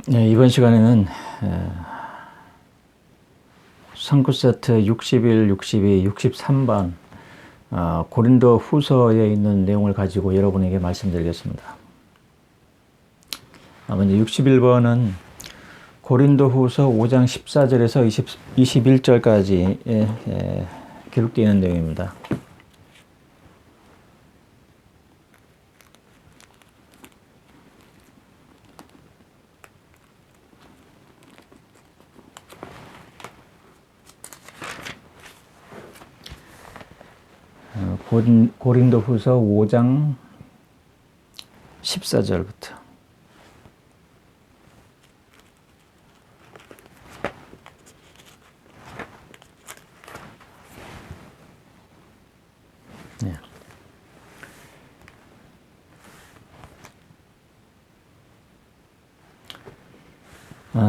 네, 이번 시간에는 선구세트 61, 62, 63번 고린도 후서에 있는 내용을 가지고 여러분에게 말씀드리겠습니다. 먼저 61번은 고린도 후서 5장 14절에서 21절까지 기록되어 있는 내용입니다. 고린도 후서 5장 14절부터. 네.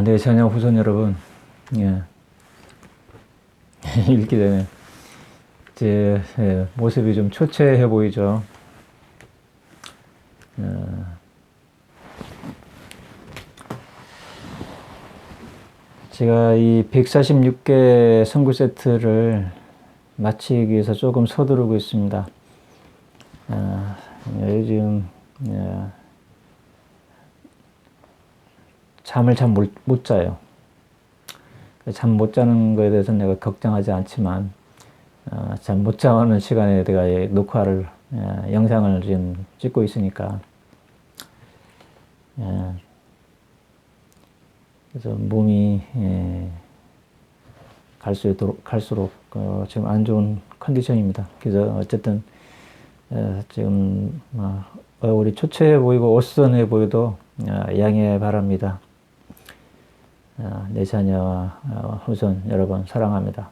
네, 자녀 후손 여러분, 예. 읽기 전에 제 모습이 좀 초췌해 보이죠. 제가 이 146개 선구 세트를 마치기 위해서 조금 서두르고 있습니다. 요즘 잠을 잘 못 자요. 잠 못 자는 거에 대해서 내가 걱정하지 않지만 잠 못 자는 시간에 내가 녹화를 영상을 지금 찍고 있으니까 그래서 몸이 갈수록 지금 안 좋은 컨디션입니다. 그래서 어쨌든 지금 얼굴이 초췌해 보이고 어수선해 보여도 양해 바랍니다. 내 자녀와 후손 여러분 사랑합니다.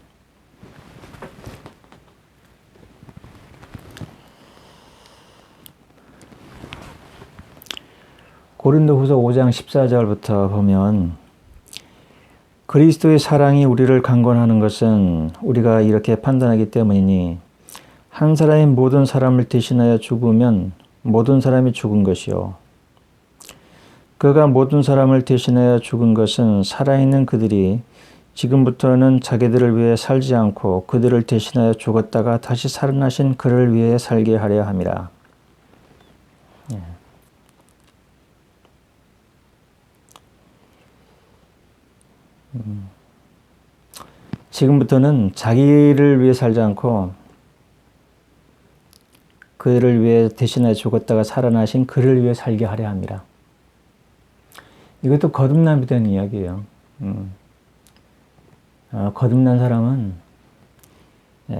고린도후서 5장 14절부터 보면 그리스도의 사랑이 우리를 강권하는 것은 우리가 이렇게 판단하기 때문이니 한 사람이 모든 사람을 대신하여 죽으면 모든 사람이 죽은 것이요 그가 모든 사람을 대신하여 죽은 것은 살아있는 그들이 지금부터는 자기들을 위해 살지 않고 그들을 대신하여 죽었다가 다시 살아나신 그를 위해 살게 하려 함이라. 지금부터는 자기를 위해 살지 않고 그를 위해 대신하여 죽었다가 살아나신 그를 위해 살게 하려 함이라. 이것도 거듭남이 된 이야기예요. 거듭난 사람은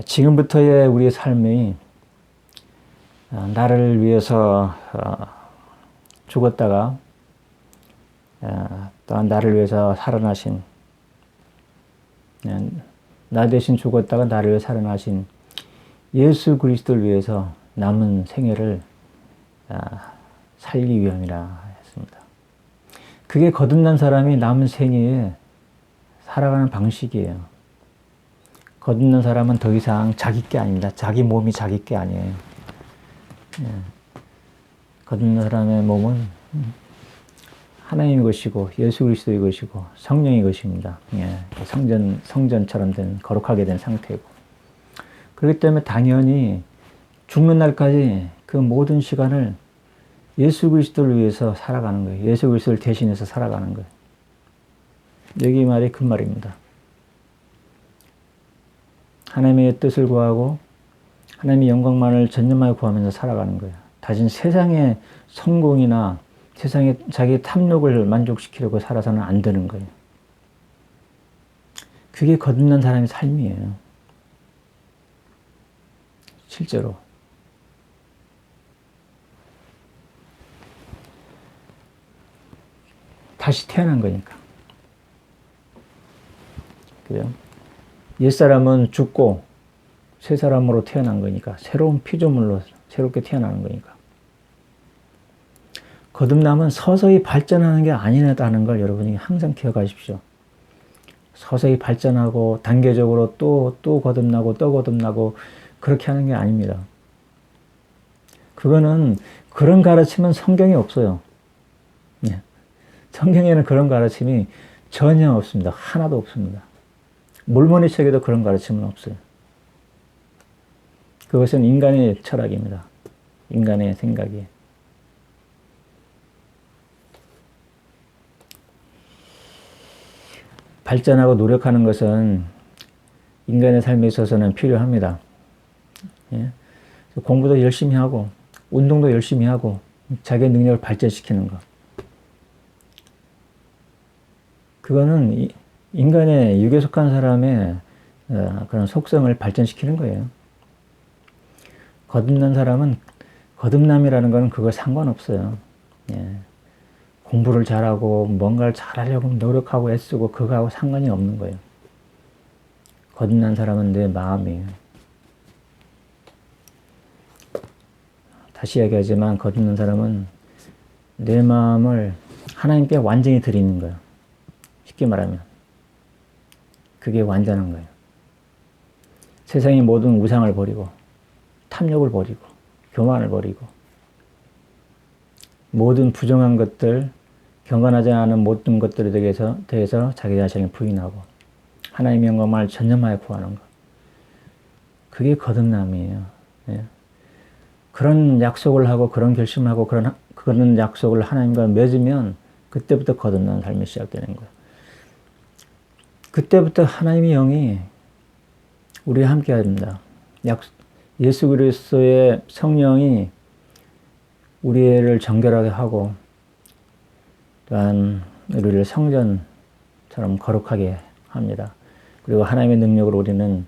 지금부터의 우리의 삶이 나를 위해서 죽었다가 또한 나를 위해서 살아나신 나 대신 죽었다가 나를 위해 살아나신 예수 그리스도를 위해서 남은 생애를 살기 위함이라 했습니다. 그게 거듭난 사람이 남은 생애에 살아가는 방식이에요. 거듭난 사람은 더 이상 자기 게 아닙니다. 자기 몸이 자기 게 아니에요. 거듭난 사람의 몸은 하나님의 것이고 예수 그리스도의 것이고 성령의 것입니다. 성전처럼 된 거룩하게 된 상태고 그렇기 때문에 당연히 죽는 날까지 그 모든 시간을 예수 그리스도를 위해서 살아가는 거예요. 예수 그리스도를 대신해서 살아가는 거예요. 여기 말이 그 말입니다. 하나님의 뜻을 구하고 하나님의 영광만을 전념하여 구하면서 살아가는 거예요. 다신 세상의 성공이나 세상에 자기의 탐욕을 만족시키려고 살아서는 안 되는 거예요. 그게 거듭난 사람의 삶이에요. 실제로. 다시 태어난 거니까. 그죠? 옛사람은 죽고 새 사람으로 태어난 거니까. 새로운 피조물로 새롭게 태어나는 거니까. 거듭남은 서서히 발전하는 게 아니라는 걸 여러분이 항상 기억하십시오. 서서히 발전하고 단계적으로 또 거듭나고 또 거듭나고 그렇게 하는 게 아닙니다. 그거는 그런 가르침은 성경에 없어요. 성경에는 그런 가르침이 전혀 없습니다. 하나도 없습니다. 몰모니 책에도 그런 가르침은 없어요. 그것은 인간의 철학입니다. 인간의 생각이. 발전하고 노력하는 것은 인간의 삶에 있어서는 필요합니다. 예? 공부도 열심히 하고 운동도 열심히 하고 자기의 능력을 발전시키는 것. 그거는 인간의 육에 속한 사람의 그런 속성을 발전시키는 거예요. 거듭난 사람은 거듭남이라는 거는 그거 상관없어요. 예. 공부를 잘하고 뭔가를 잘하려고 노력하고 애쓰고 그거하고 상관이 없는 거예요. 거듭난 사람은 내 마음이에요. 다시 이야기하지만 거듭난 사람은 내 마음을 하나님께 완전히 드리는 거예요. 쉽게 말하면. 그게 완전한 거예요. 세상의 모든 우상을 버리고 탐욕을 버리고 교만을 버리고 모든 부정한 것들, 경건하지 않은 모든 것들에 대해서 자기 자신을 부인하고 하나님의 영광을 전념하여 구하는 것. 그게 거듭남이에요. 예. 그런 약속을 하고 그런 결심을 하고 그런 약속을 하나님과 맺으면 그때부터 거듭난 삶이 시작되는 거예요. 그때부터 하나님의 영이 우리와 함께 합니다. 예수 그리스도의 성령이 우리를 정결하게 하고 또한 우리를 성전처럼 거룩하게 합니다. 그리고 하나님의 능력으로 우리는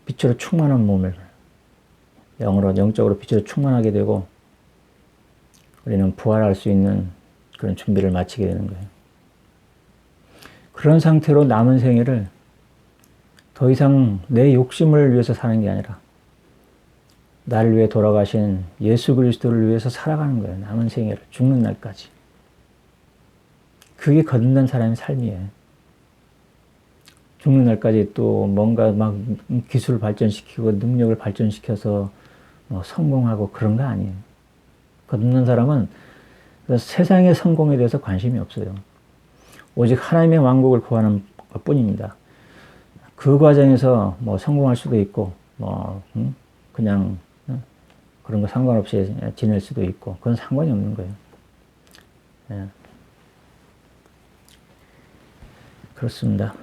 빛으로 충만한 몸을 영적으로 빛으로 충만하게 되고 우리는 부활할 수 있는 그런 준비를 마치게 되는 거예요. 그런 상태로 남은 생애를 더 이상 내 욕심을 위해서 사는 게 아니라 나를 위해 돌아가신 예수 그리스도를 위해서 살아가는 거예요. 남은 생애를 죽는 날까지. 그게 거듭난 사람의 삶이에요. 죽는 날까지 또 뭔가 막 기술을 발전시키고 능력을 발전시켜서 성공하고 그런 거 아니에요. 거듭난 사람은 세상의 성공에 대해서 관심이 없어요. 오직 하나님의 왕국을 구하는 것 뿐입니다. 그 과정에서 성공할 수도 있고 그냥 그런 거 상관없이 지낼 수도 있고 그건 상관이 없는 거예요. 예. 그렇습니다.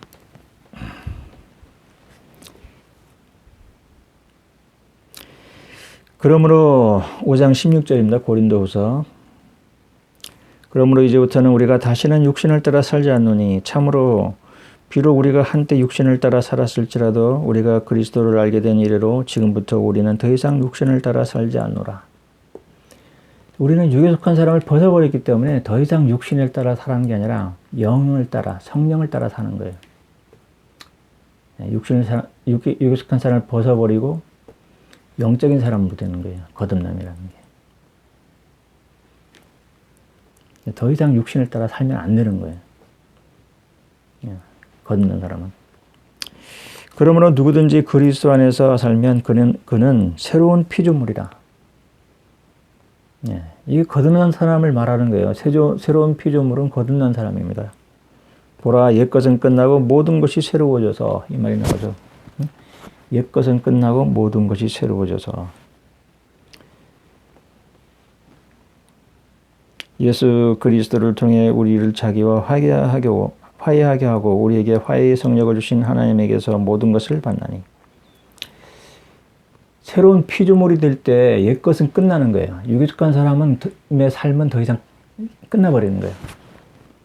그러므로 5장 16절입니다. 고린도후서. 그러므로 이제부터는 우리가 다시는 육신을 따라 살지 않노니 참으로 비록 우리가 한때 육신을 따라 살았을지라도 우리가 그리스도를 알게 된 이래로 지금부터 우리는 더 이상 육신을 따라 살지 않노라. 우리는 육에 속한 사람을 벗어버렸기 때문에 더 이상 육신을 따라 사는 게 아니라 영을 따라 성령을 따라 사는 거예요. 육에 속한 사람을 벗어버리고 영적인 사람으로 되는 거예요. 거듭남이라는 게. 더 이상 육신을 따라 살면 안 되는 거예요. 거듭난 사람은. 그러므로 누구든지 그리스도 안에서 살면 그는 새로운 피조물이라. 이게 거듭난 사람을 말하는 거예요. 새로운 피조물은 거듭난 사람입니다. 보라, 옛것은 끝나고 모든 것이 새로워져서, 이 말이 나오죠. 옛것은 끝나고 모든 것이 새로워져서. 예수 그리스도를 통해 우리를 자기와 화해하게 하고 우리에게 화해의 성령을 주신 하나님에게서 모든 것을 받나니. 새로운 피조물이 될 때 옛것은 끝나는 거예요. 육에 속한 사람의 삶은 더 이상 끝나버리는 거예요.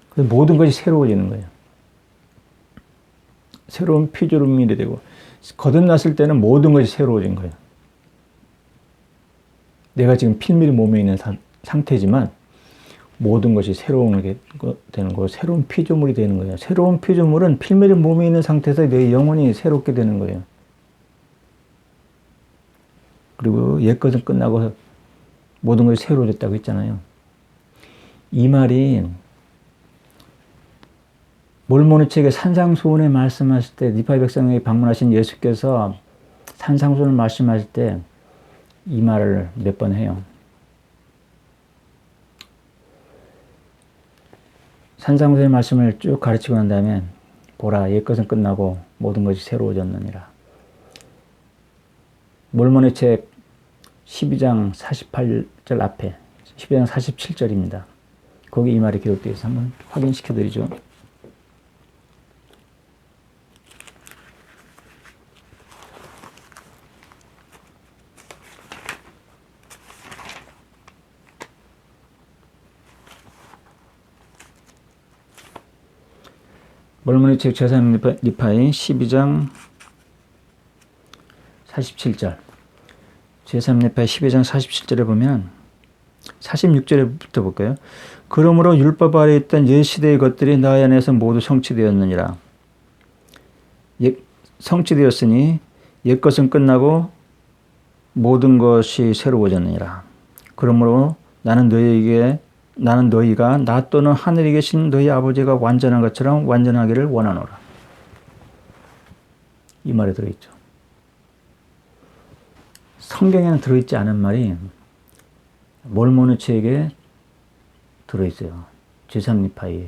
그래서 모든 것이 새로워지는 거예요. 새로운 피조물이 되고 거듭났을 때는 모든 것이 새로워진 거예요. 내가 지금 필밀 몸에 있는 상태지만 모든 것이 새로운 되는 거고 새로운 피조물이 되는 거예요. 새로운 피조물은 필밀 몸에 있는 상태에서 내 영혼이 새롭게 되는 거예요. 그리고 옛것은 끝나고 모든 것이 새로워졌다고 했잖아요. 이 말이 몰모니 책의 산상수훈에 말씀하실 때 니파의 백성에게 방문하신 예수께서 산상수훈을 말씀하실 때 이 말을 몇 번 해요. 산상수의 말씀을 쭉 가르치고 난 다음에 보라 옛것은 끝나고 모든 것이 새로워졌느니라. 몰몬의 책 12장 48절 앞에 12장 47절입니다. 거기 이 말이 기록되어 있어서 한번 확인시켜 드리죠. 몰몬의 책 제3니파인 12장 47절 제3니파의 12장 47절에 보면 46절부터 볼까요? 그러므로 율법 아래 있던 옛 시대의 것들이 너희 안에서 모두 성취되었느니라. 성취되었으니 옛 것은 끝나고 모든 것이 새로워졌느니라. 그러므로 나는 너희가 나 또는 하늘에 계신 너희 아버지가 완전한 것처럼 완전하기를 원하노라. 이 말에 들어있죠. 성경에는 들어있지 않은 말이 몰몬의 책에 들어있어요. 제3니파에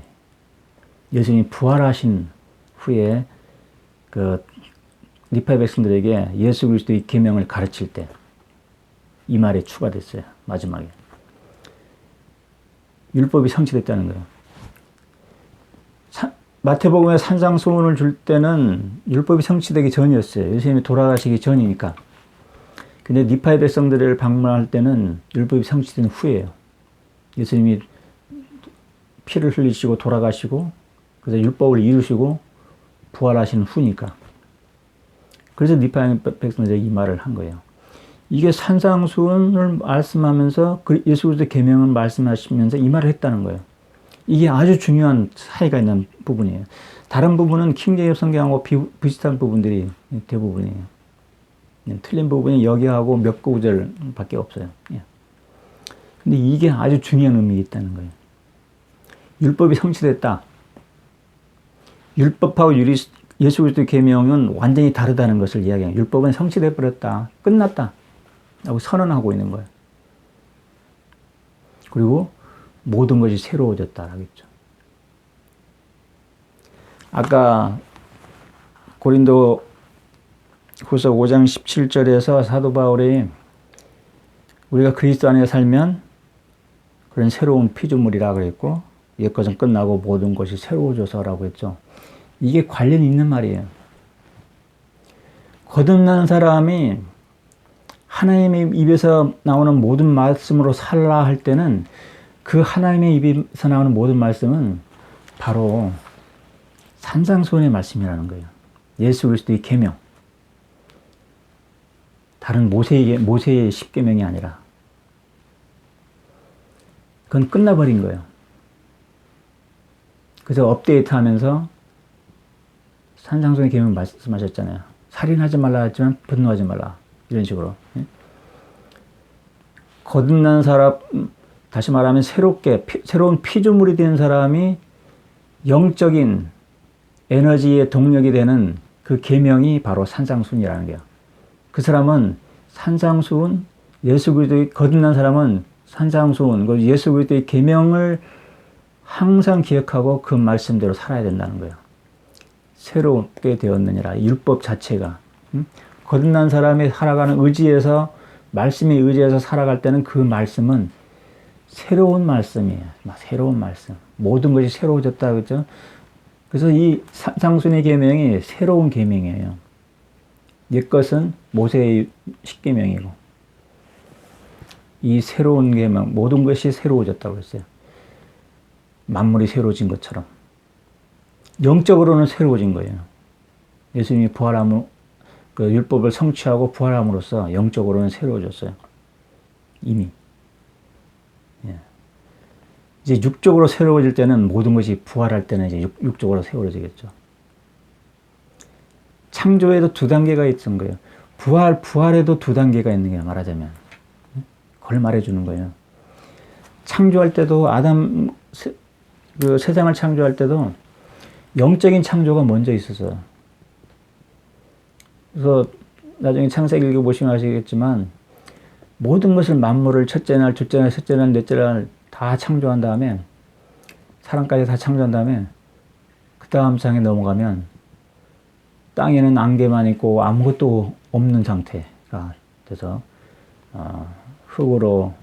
예수님이 부활하신 후에 그 니파의 백성들에게 예수 그리스도의 계명을 가르칠 때 이 말이 추가됐어요. 마지막에. 율법이 성취됐다는 거예요. 마태복음에 산상수훈을 줄 때는 율법이 성취되기 전이었어요. 예수님이 돌아가시기 전이니까. 근데 니파의 백성들을 방문할 때는 율법이 성취된 후예요. 예수님이 피를 흘리시고 돌아가시고 그래서 율법을 이루시고 부활하신 후니까. 그래서 니파의 백성들이 이 말을 한 거예요. 이게 산상수훈을 말씀하면서 예수 그리스도의 계명을 말씀하시면서 이 말을 했다는 거예요. 이게 아주 중요한 차이가 있는 부분이에요. 다른 부분은 킹제임스 성경하고 비슷한 부분들이 대부분이에요. 틀린 부분이 여기하고 몇 구절밖에 없어요. 근데 이게 아주 중요한 의미가 있다는 거예요. 율법이 성취됐다. 율법하고 예수 그리스도의 계명은 완전히 다르다는 것을 이야기해요. 율법은 성취돼 버렸다. 끝났다. 라고 선언하고 있는 거예요. 그리고 모든 것이 새로워졌다라고 했죠. 아까 고린도 후서 5장 17절에서 사도 바울이 우리가 그리스도 안에 살면 그런 새로운 피조물이라 그랬고 옛것은 끝나고 모든 것이 새로워져서라고 했죠. 이게 관련이 있는 말이에요. 거듭난 사람이 하나님의 입에서 나오는 모든 말씀으로 살라 할 때는 그 하나님의 입에서 나오는 모든 말씀은 바로 산상수훈의 말씀이라는 거예요. 예수 그리스도의 계명. 다른 모세의 십계명이 아니라 그건 끝나버린 거예요. 그래서 업데이트하면서 산상수훈의 계명 말씀하셨잖아요. 살인하지 말라 했지만 분노하지 말라. 이런 식으로. 거듭난 사람, 다시 말하면 새로운 피조물이 된 사람이 영적인 에너지의 동력이 되는 그 계명이 바로 산상수훈이라는 거예요. 그 사람은 산상수훈, 예수 그리스도의 거듭난 사람은 산상수훈, 예수 그리스도의 계명을 항상 기억하고 그 말씀대로 살아야 된다는 거예요. 새롭게 되었느니라. 율법 자체가. 거듭난 사람이 살아가는 의지에서 말씀에 의지해서 살아갈 때는 그 말씀은 새로운 말씀이에요. 새로운 말씀. 모든 것이 새로워졌다 그죠? 그래서 이 산상수훈의 계명이 새로운 계명이에요. 옛것은 모세의 십계명이고 이 새로운 계명 모든 것이 새로워졌다고 했어요. 만물이 새로워진 것처럼 영적으로는 새로워진 거예요. 예수님이 부활함으로 그 율법을 성취하고 부활함으로써 영적으로는 새로워졌어요. 이미. 이제 육적으로 새로워질 때는 모든 것이 부활할 때는 이제 육적으로 새로워지겠죠. 창조에도 두 단계가 있던 거예요. 부활에도 두 단계가 있는 거예요. 말하자면. 그걸 말해주는 거예요. 창조할 때도 그 세상을 창조할 때도 영적인 창조가 먼저 있었어요. 그래서 나중에 창세기 읽어보시면 아시겠지만 모든 것을 만물을 첫째 날, 둘째 날, 셋째 날, 넷째 날 다 창조한 다음에 사람까지 다 창조한 다음에 그 다음 장에 넘어가면 땅에는 안개만 있고 아무것도 없는 상태가 돼서 흙으로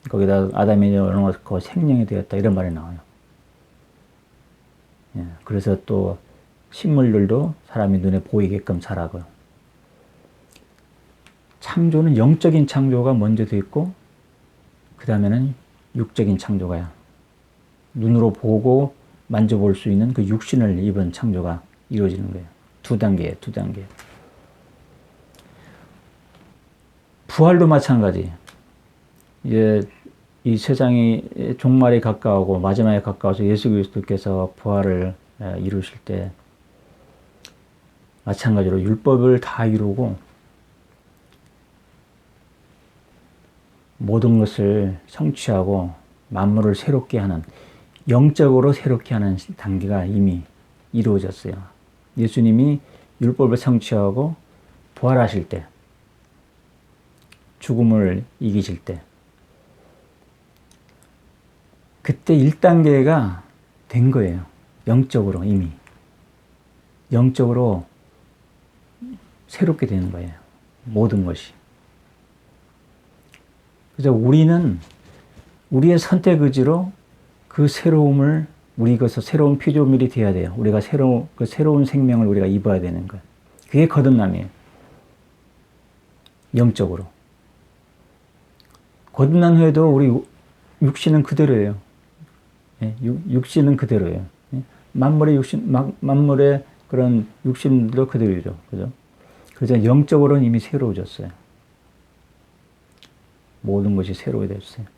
거기다 아담이 넣어놓고 생명이 되었다 이런 말이 나와요. 예, 그래서 또 식물들도 사람이 눈에 보이게끔 자라고요. 창조는 영적인 창조가 먼저 돼 있고 그 다음에는 육적인 창조가 눈으로 보고 만져볼 수 있는 그 육신을 입은 창조가 이루어지는 거예요. 두 단계. 부활도 마찬가지. 이제 이 세상이 종말에 가까우고 마지막에 가까워서 예수 그리스도께서 부활을 이루실 때 마찬가지로 율법을 다 이루고 모든 것을 성취하고 만물을 새롭게 하는, 영적으로 새롭게 하는 단계가 이미 이루어졌어요. 예수님이 율법을 성취하고 부활하실 때, 죽음을 이기실 때, 그때 1단계가 된 거예요. 영적으로 이미. 영적으로 새롭게 되는 거예요. 모든 것이. 그래서 우리는 우리의 선택 의지로 그 새로움을 우리가 새로운 피조물이 되어야 돼요. 우리가 그 새로운 생명을 우리가 입어야 되는 거예요. 그게 거듭남이에요. 영적으로. 거듭난 후에도 우리 육신은 그대로예요. 예, 육신은 그대로예요. 예? 만물의 그런 육신도 그대로죠. 그죠? 그래서 영적으로는 이미 새로워졌어요. 모든 것이 새로워졌어요.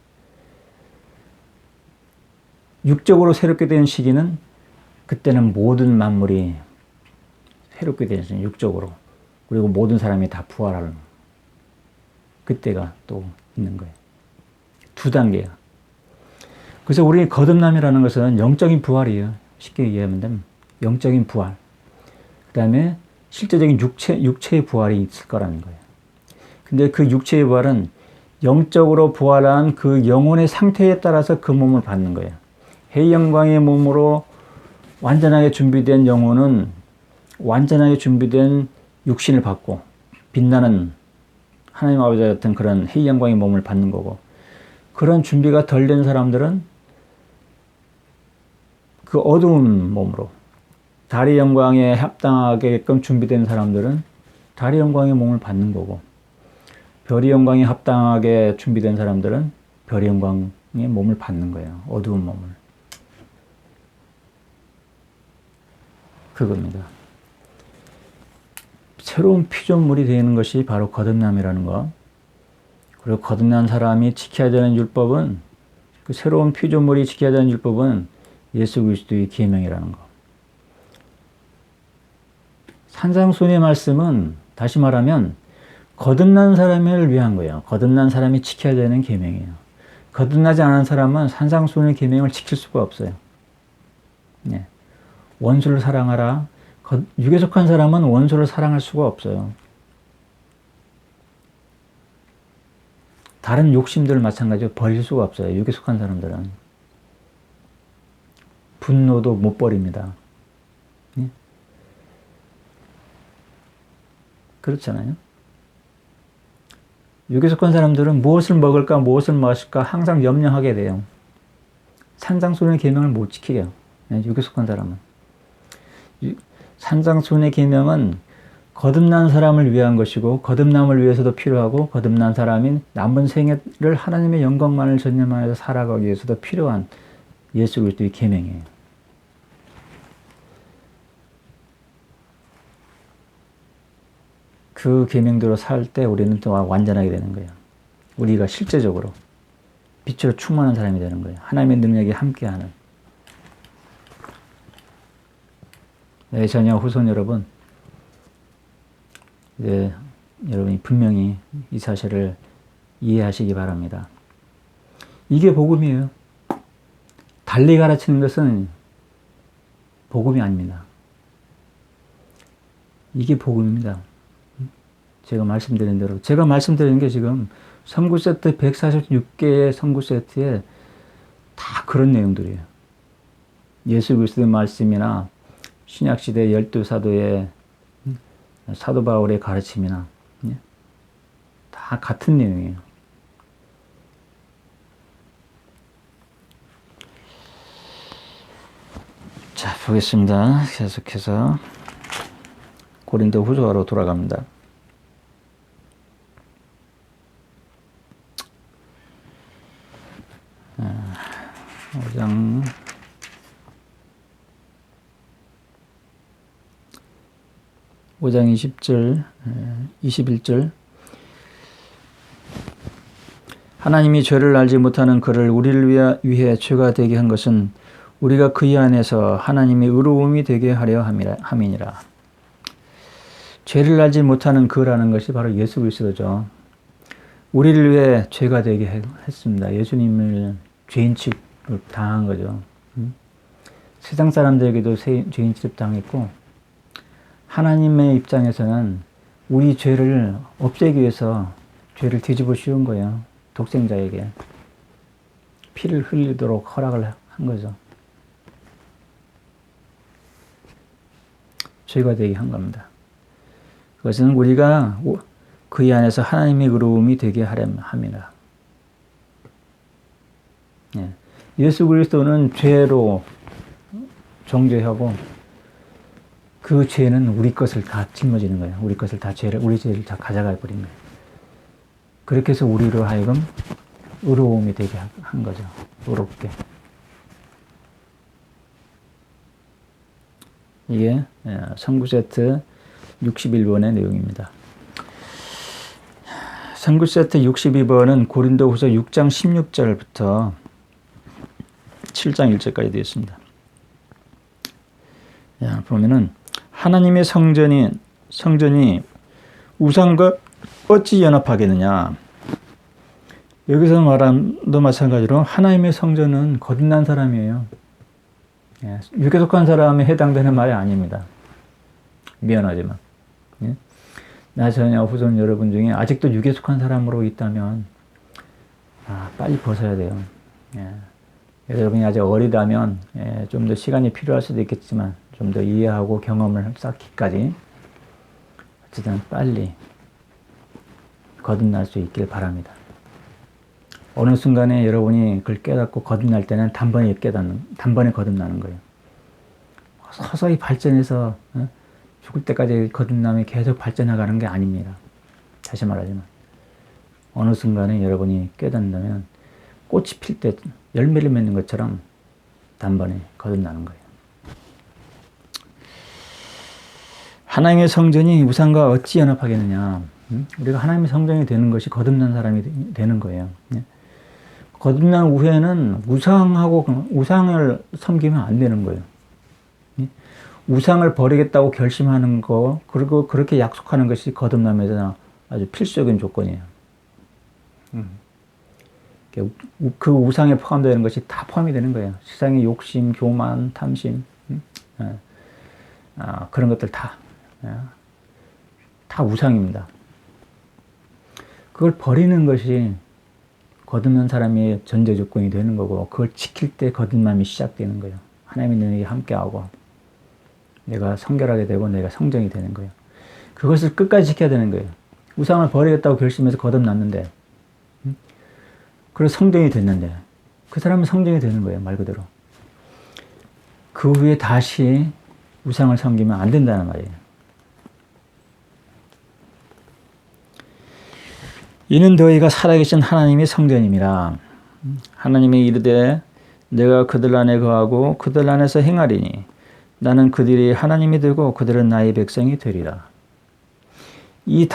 육적으로 새롭게 된 시기는 그때는 모든 만물이 새롭게 되었어요. 육적으로. 그리고 모든 사람이 다 부활하는 그때가 또 있는 거예요. 두 단계야. 그래서 우리 거듭남이라는 것은 영적인 부활이에요. 쉽게 얘기하면 영적인 부활. 그 다음에 실제적인 육체의 부활이 있을 거라는 거예요. 근데 그 육체의 부활은 영적으로 부활한 그 영혼의 상태에 따라서 그 몸을 받는 거예요. 해의 영광의 몸으로 완전하게 준비된 영혼은 완전하게 준비된 육신을 받고 빛나는 하나님 아버지 같은 그런 해의 영광의 몸을 받는 거고, 그런 준비가 덜 된 사람들은 그 어두운 몸으로 달의 영광에 합당하게끔 준비된 사람들은 달의 영광의 몸을 받는 거고, 별의 영광에 합당하게 준비된 사람들은 별의 영광의 몸을 받는 거예요. 어두운 몸을. 그겁니다. 새로운 피조물이 되는 것이 바로 거듭남이라는 것. 그리고 거듭난 사람이 지켜야 되는 율법은, 그 새로운 피조물이 지켜야 되는 율법은 예수 그리스도의 계명이라는 것. 산상수훈의 말씀은 다시 말하면 거듭난 사람을 위한 거예요. 거듭난 사람이 지켜야 되는 계명이에요. 거듭나지 않은 사람은 산상수훈의 계명을 지킬 수가 없어요. 네. 원수를 사랑하라. 육에 속한 사람은 원수를 사랑할 수가 없어요. 다른 욕심들 마찬가지로 버릴 수가 없어요. 육에 속한 사람들은. 분노도 못 버립니다. 네? 그렇잖아요. 육에 속한 사람들은 무엇을 먹을까, 무엇을 마실까 항상 염려하게 돼요. 산상수훈의 계명을 못 지켜요. 육에 속한 사람은. 산상수훈의 계명은 거듭난 사람을 위한 것이고, 거듭남을 위해서도 필요하고, 거듭난 사람인 남은 생애를 하나님의 영광만을 전념하여서 살아가기 위해서도 필요한 예수 그리스도의 계명이에요. 그 계명대로 살 때 우리는 또 완전하게 되는 거예요. 우리가 실제적으로 빛으로 충만한 사람이 되는 거예요. 하나님의 능력이 함께하는. 네, 자녀 후손 여러분, 이제 여러분이 분명히 이 사실을 이해하시기 바랍니다. 이게 복음이에요. 달리 가르치는 것은 복음이 아닙니다. 이게 복음입니다. 제가 말씀드린 대로. 제가 말씀드리는 게 지금 선구 세트 146개의 선구 세트에 다 그런 내용들이에요. 예수 그리스도의 말씀이나 신약시대 12사도의 사도 바울의 가르침이나 다 같은 내용이에요. 자, 보겠습니다. 계속해서 고린도 후서로 돌아갑니다. 5장 20절, 21절. 하나님이 죄를 알지 못하는 그를 우리를 위해 죄가 되게 한 것은 우리가 그의 안에서 하나님의 의로움이 되게 하려 함이니라. 죄를 알지 못하는 그라는 것이 바로 예수 그리스도죠. 우리를 위해 죄가 되게 했습니다. 예수님을 죄인 취급을 당한 거죠. 세상 사람들에게도 죄인 취급 당했고, 하나님의 입장에서는 우리 죄를 없애기 위해서 죄를 뒤집어 씌운 거예요. 독생자에게 피를 흘리도록 허락을 한 거죠. 죄가 되게 한 겁니다. 그것은 우리가 그의 안에서 하나님의 의로움이 되게 하려 함이라. 예수 그리스도는 죄로 정죄하고 그 죄는 우리 것을 다 짊어지는 거예요. 우리 것을 다 우리 죄를 다 가져가 버린 거예요. 그렇게 해서 우리로 하여금 의로움이 되게 한 거죠. 의롭게. 이게 선구 세트 61번의 내용입니다. 선구 세트 62번은 고린도후서 6장 16절부터 7장 1절까지 되어 있습니다. 보면은 하나님의 성전이 우상과 어찌 연합하겠느냐. 여기서 말한 도 마찬가지로 하나님의 성전은 거듭난 사람이에요. 육에 속한 사람에 해당되는 말이 아닙니다. 미안하지만. 나 자녀 후손 여러분 중에 아직도 육에 속한 사람으로 있다면 빨리 벗어야 돼요. 여러분이 아직 어리다면 좀 더 시간이 필요할 수도 있겠지만 좀 더 이해하고 경험을 쌓기까지 어쨌든 빨리 거듭날 수 있길 바랍니다. 어느 순간에 여러분이 그걸 깨닫고 거듭날 때는 단번에 거듭나는 거예요. 서서히 발전해서 죽을 때까지 거듭남이 계속 발전해가는 게 아닙니다. 다시 말하지만 어느 순간에 여러분이 깨닫는다면 꽃이 필 때 열매를 맺는 것처럼 단번에 거듭나는 거예요. 하나님의 성전이 우상과 어찌 연합하겠느냐. 우리가 하나님의 성전이 되는 것이 거듭난 사람이 되는 거예요. 거듭난 후에는 우상을 섬기면 안 되는 거예요. 우상을 버리겠다고 결심하는 거, 그리고 그렇게 약속하는 것이 거듭남에서 아주 필수적인 조건이에요. 그 우상에 포함되는 것이 다 포함이 되는 거예요. 세상의 욕심, 교만, 탐심, 그런 것들 다 우상입니다. 그걸 버리는 것이 거듭난 사람의 전제 조건이 되는 거고, 그걸 지킬 때 거듭남이 시작되는 거예요. 하나님이 너에게 함께하고 내가 성결하게 되고 내가 성정이 되는 거예요. 그것을 끝까지 지켜야 되는 거예요. 우상을 버리겠다고 결심해서 거듭났는데, 그래서 성정이 됐는데, 그 사람은 성정이 되는 거예요. 말 그대로. 그 후에 다시 우상을 섬기면 안 된다는 말이에요. 이는 너희가 살아계신 하나님의 성전임이라. 하나님이 이르되 내가 그들 안에 거하고 그들 안에서 행하리니 나는 그들이 하나님이 되고 그들은 나의 백성이 되리라. 이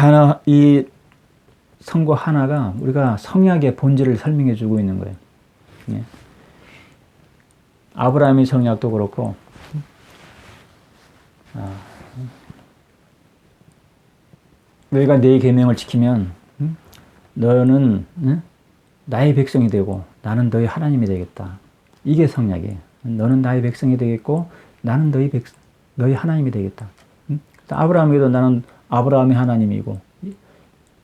성구 하나가 우리가 성약의 본질을 설명해 주고 있는 거예요. 아브라함의 성약도 그렇고, 너희가 내 계명을 지키면 너는 나의 백성이 되고 나는 너희 하나님이 되겠다. 이게 성약이에요. 너는 나의 백성이 되겠고 나는 너희 하나님이 되겠다. 아브라함에도 나는 아브라함의 하나님이고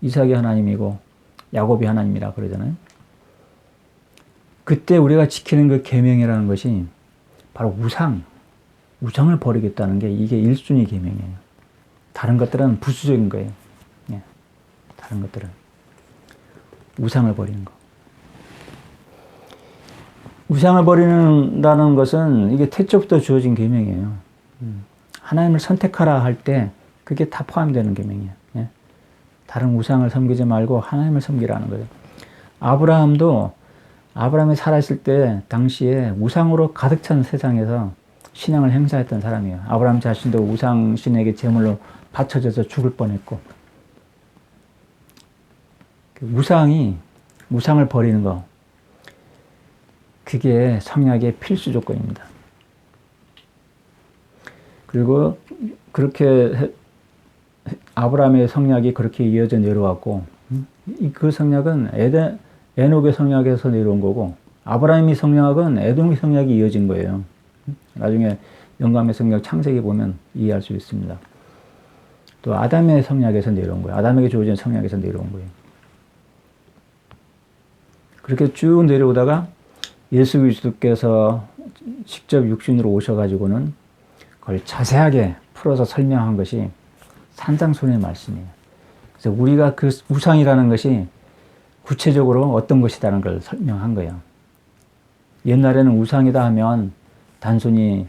이삭의 하나님이고 야곱의 하나님이라 그러잖아요. 그때 우리가 지키는 그 계명이라는 것이 바로 우상을 버리겠다는 게 이게 1순위 계명이에요. 다른 것들은 부수적인 거예요. 예. 다른 것들은 우상을 버리는 거. 우상을 버리는다는 것은 이게 태초부터 주어진 계명이에요. 하나님을 선택하라 할 때 그게 다 포함되는 계명이에요. 예. 다른 우상을 섬기지 말고 하나님을 섬기라는 거예요. 아브라함이 살아있을 때 당시에 우상으로 가득 찬 세상에서 신앙을 행사했던 사람이에요. 아브라함 자신도 우상신에게 제물로 바쳐져서 죽을 뻔했고, 우상을 버리는 거, 그게 성약의 필수 조건입니다. 그리고 그렇게 아브라함의 성약이 그렇게 이어져 내려왔고, 그 성약은 에녹의 성약에서 내려온 거고, 아브라함의 성약은 에돔의 성약이 이어진 거예요. 나중에 영감의 성약 창세기 보면 이해할 수 있습니다. 또 아담의 성약에서 내려온 거예요. 아담에게 주어진 성약에서 내려온 거예요. 그렇게 쭉 내려오다가 예수 그리스도께서 직접 육신으로 오셔가지고는 그걸 자세하게 풀어서 설명한 것이 산상수훈의 말씀이에요. 그래서 우리가 그 우상이라는 것이 구체적으로 어떤 것이라는 걸 설명한 거예요. 옛날에는 우상이다 하면 단순히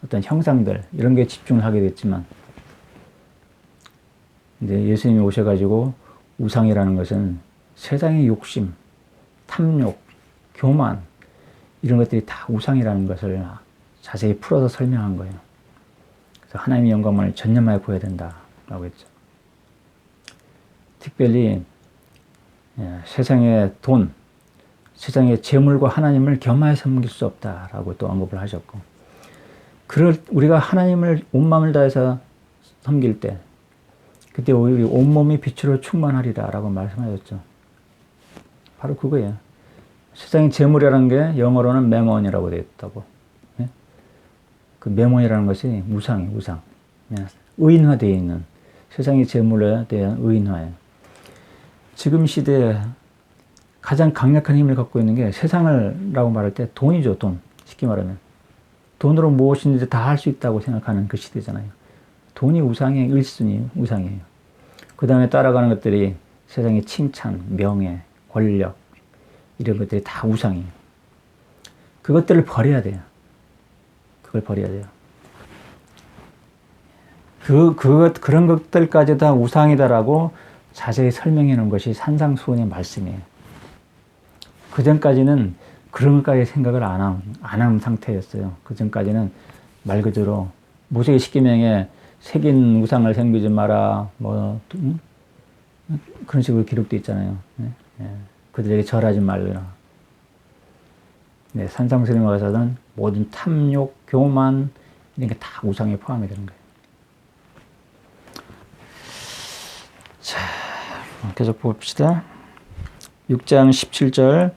어떤 형상들 이런 게 집중을 하게 됐지만, 이제 예수님이 오셔가지고 우상이라는 것은 세상의 욕심, 탐욕, 교만 이런 것들이 다 우상이라는 것을 자세히 풀어서 설명한 거예요. 그래서 하나님의 영광을 전념하여 보여야 된다라고 했죠. 특별히 세상의 돈, 세상의 재물과 하나님을 겸하여 섬길 수 없다라고 또 언급을 하셨고, 우리가 하나님을 온 마음을 다해서 섬길 때 그때 우리 온몸이 빛으로 충만하리라라고 말씀하셨죠. 바로 그거예요. 세상의 재물이라는 게 영어로는 매몬이라고 되어 있다고. 예? 그 매몬이라는 것이 우상이에요, 우상. 의인화되어 있는 세상의 재물에 대한 의인화예요. 지금 시대에 가장 강력한 힘을 갖고 있는 게 세상을라고 말할 때 돈이죠, 돈. 쉽게 말하면. 돈으로 무엇이든지 다 할 수 있다고 생각하는 그 시대잖아요. 돈이 우상의 1순위, 우상이에요. 그 다음에 따라가는 것들이 세상의 칭찬, 명예, 권력, 이런 것들이 다 우상이에요. 그것들을 버려야 돼요. 그걸 버려야 돼요. 그런 것들까지 다 우상이다라고 자세히 설명해 놓은 것이 산상수훈의 말씀이에요. 그 전까지는 그런 것까지 생각을 안 한 상태였어요. 그 전까지는 말 그대로 모세의 십계명에 새긴 우상을 섬기지 마라, 그런 식으로 기록되어 있잖아요. 그들에게 절하지 말라. 산상수훈에 와서는 모든 탐욕, 교만 이런 게 다 우상에 포함이 되는 거예요. 자, 계속 봅시다. 6장 17절.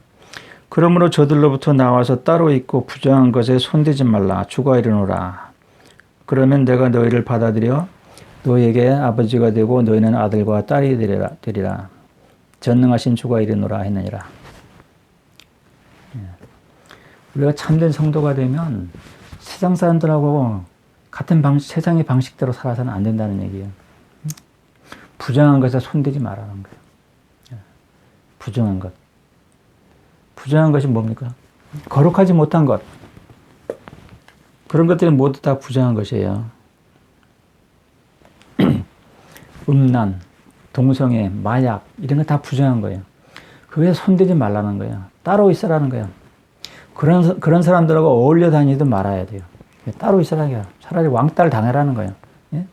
그러므로 저들로부터 나와서 따로 있고 부정한 것에 손대지 말라. 주가 이르노라. 그러면 내가 너희를 받아들여 너희에게 아버지가 되고 너희는 아들과 딸이 되리라. 전능하신 주가 이르노라 했느니라. 우리가 참된 성도가 되면 세상 사람들하고 같은 세상의 방식대로 살아서는 안 된다는 얘기예요. 부정한 것에 손대지 말라는 거예요. 부정한 것. 부정한 것이 뭡니까? 거룩하지 못한 것. 그런 것들이 모두 다 부정한 것이에요. 음란, 동성애, 마약 이런 거 다 부정한 거예요. 그게 손대지 말라는 거예요. 따로 있으라는 거예요. 그런 사람들하고 어울려 다니도 말아야 돼요. 따로 있으라는 거예요. 차라리 왕따를 당하라는 거예요. 예?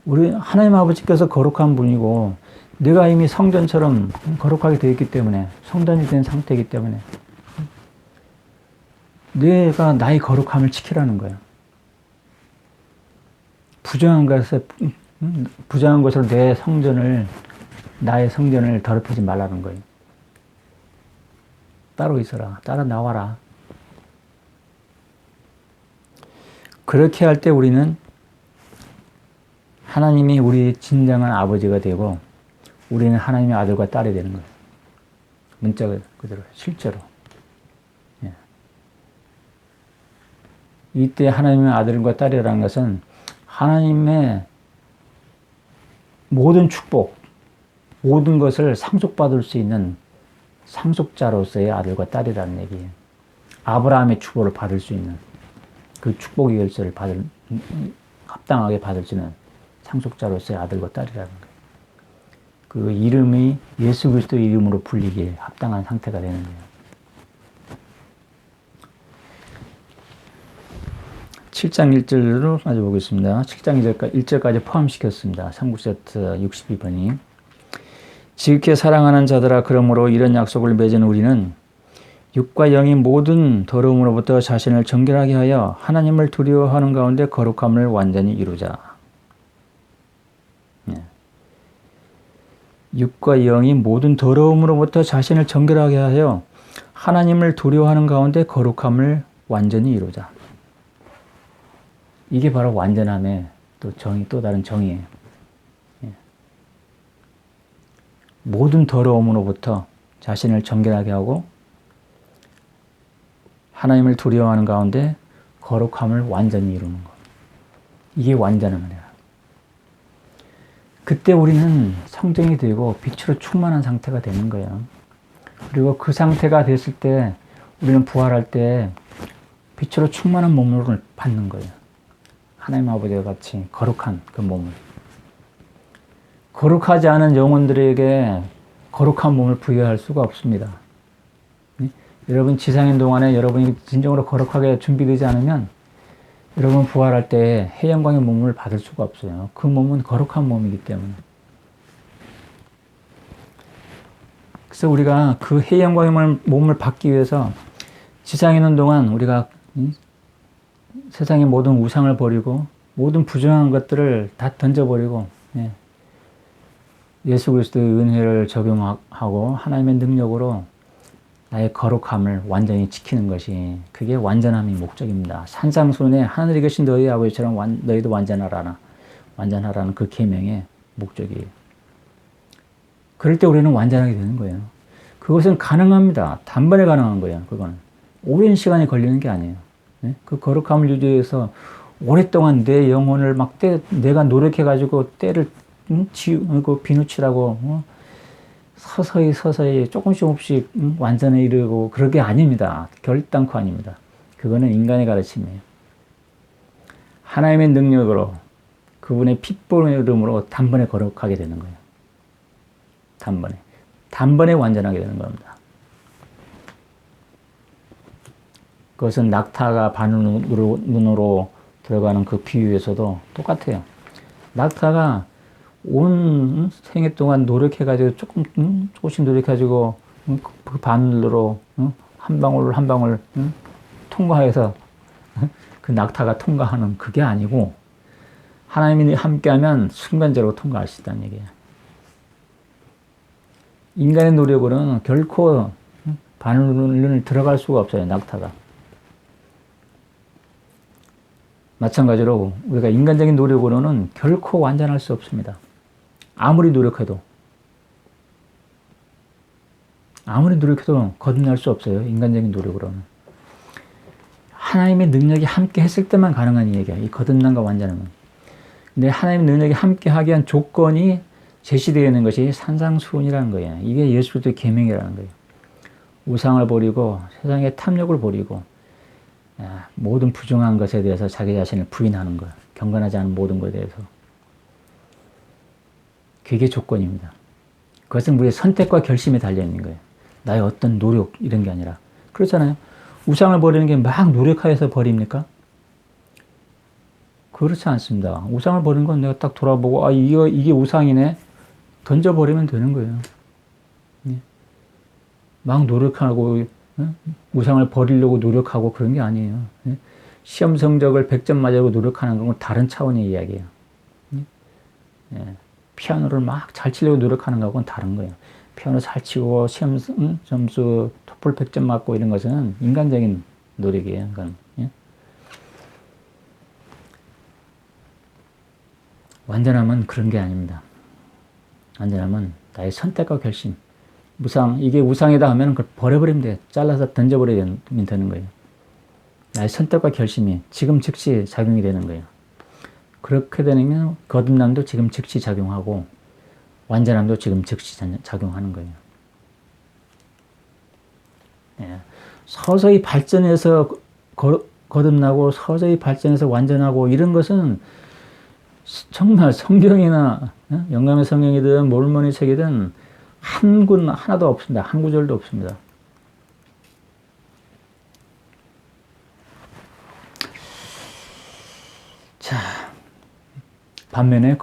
우리 하나님 아버지께서 거룩한 분이고 내가 이미 성전처럼 거룩하게 되어 있기 때문에, 성전이 된 상태이기 때문에 내가 나의 거룩함을 지키라는 거예요. 부정한 것으로 나의 성전을 더럽히지 말라는 거예요. 따로 있어라. 따라 나와라. 그렇게 할 때 우리는 하나님이 우리 진정한 아버지가 되고 우리는 하나님의 아들과 딸이 되는 거예요. 문자 그대로 실제로. 예. 이때 하나님의 아들과 딸이라는 것은 하나님의 모든 축복, 모든 것을 상속받을 수 있는 상속자로서의 아들과 딸이라는 얘기예요. 아브라함의 축복을 받을 수 있는 그 축복의 열쇠를 합당하게 받을 수 있는 상속자로서의 아들과 딸이라는 거예요. 그 이름이 예수 그리스도의 이름으로 불리기에 합당한 상태가 되는 거예요. 7장 1절로 마저 보겠습니다. 7장 1절까지 포함시켰습니다. 삼국세트 62번이. 지극히 사랑하는 자들아, 그러므로 이런 약속을 맺은 우리는 육과 영이 모든 더러움으로부터 자신을 정결하게 하여 하나님을 두려워하는 가운데 거룩함을 완전히 이루자. 육과 영이 모든 더러움으로부터 자신을 정결하게 하여 하나님을 두려워하는 가운데 거룩함을 완전히 이루자. 이게 바로 완전함의 또 다른 정의예요. 모든 더러움으로부터 자신을 정결하게 하고 하나님을 두려워하는 가운데 거룩함을 완전히 이루는 것. 이게 완전함이에요. 그때 우리는 성정이 되고 빛으로 충만한 상태가 되는 거예요. 그리고 그 상태가 됐을 때 우리는 부활할 때 빛으로 충만한 몸을 받는 거예요. 하나님 아버지와 같이 거룩한 그 몸을. 거룩하지 않은 영혼들에게 거룩한 몸을 부여할 수가 없습니다. 여러분 지상인 동안에 여러분이 진정으로 거룩하게 준비되지 않으면 여러분 부활할 때 해영광의 몸을 받을 수가 없어요. 그 몸은 거룩한 몸이기 때문에. 그래서 우리가 그 해영광의 몸을 받기 위해서 지상에 있는 동안 우리가 세상의 모든 우상을 버리고 모든 부정한 것들을 다 던져버리고 예수 그리스도의 은혜를 적용하고 하나님의 능력으로 나의 거룩함을 완전히 지키는 것이 그게 완전함의 목적입니다. 산상수훈에 하늘에 계신 너희 아버지처럼 너희도 완전하라는 그 계명의 목적이에요. 그럴 때 우리는 완전하게 되는 거예요. 그것은 가능합니다. 단번에 가능한 거예요. 그거는 오랜 시간이 걸리는 게 아니에요. 그 거룩함을 유지해서 오랫동안 내 영혼을 내가 노력해가지고 때를 비누치라고 서서히 조금씩 완전에 이르고 그런 게 아닙니다. 결단코 아닙니다. 그거는 인간의 가르침이에요. 하나님의 능력으로 그분의 핏보의 이름으로 단번에 거룩하게 되는 거예요. 단번에 완전하게 되는 겁니다. 그것은 낙타가 바늘눈으로 들어가는 그 비유에서도 똑같아요. 낙타가 온 생애 동안 노력해가지고 조금씩 노력해가지고 그 바늘로 한 방울 통과해서 그 낙타가 통과하는 그게 아니고 하나님이 함께하면 순간적으로 통과할 수 있다는 얘기예요. 인간의 노력으로는 결코 바늘눈을 들어갈 수가 없어요. 낙타가. 마찬가지로 우리가 인간적인 노력으로는 결코 완전할 수 없습니다. 아무리 노력해도 거듭날 수 없어요. 인간적인 노력으로는. 하나님의 능력이 함께 했을 때만 가능한 얘기야. 이 거듭남과 완전함은. 근데 하나님의 능력이 함께 하기 위한 조건이 제시되어 있는 것이 산상수훈이라는 거예요. 이게 예수 그리스도의 계명이라는 거예요. 우상을 버리고 세상의 탐욕을 버리고 모든 부정한 것에 대해서 자기 자신을 부인하는 것, 경건하지 않은 모든 것에 대해서. 그게 조건입니다. 그것은 우리의 선택과 결심에 달려있는 거예요. 나의 어떤 노력 이런 게 아니라. 그렇잖아요. 우상을 버리는 게 막 노력하여서 버립니까? 그렇지 않습니다. 우상을 버리는 건 내가 딱 돌아보고 이게 우상이네. 던져버리면 되는 거예요. 막 노력하고 우상을 버리려고 노력하고 그런 게 아니에요. 시험 성적을 100점 맞으려고 노력하는 건 다른 차원의 이야기예요. 피아노를 막 잘 치려고 노력하는 거하고는 다른 거예요. 피아노 잘 치고 시험 점수 토플 100점 맞고 이런 것은 인간적인 노력이에요. 그건. 완전함은 그런 게 아닙니다. 완전함은 나의 선택과 결심. 이게 우상이다 하면 그걸 버려버리면 돼. 잘라서 던져버리면 되는 거예요. 나의 선택과 결심이 지금 즉시 작용이 되는 거예요. 그렇게 되면 거듭남도 지금 즉시 작용하고 완전함도 지금 즉시 작용하는 거예요. 예. 서서히 발전해서 거듭나고 서서히 발전해서 완전하고 이런 것은 정말 성경이나 영감의 성경이든 몰몬의 책이든 한 군 하나도 없습니다. 한 구절도 없습니다. 자, 반면에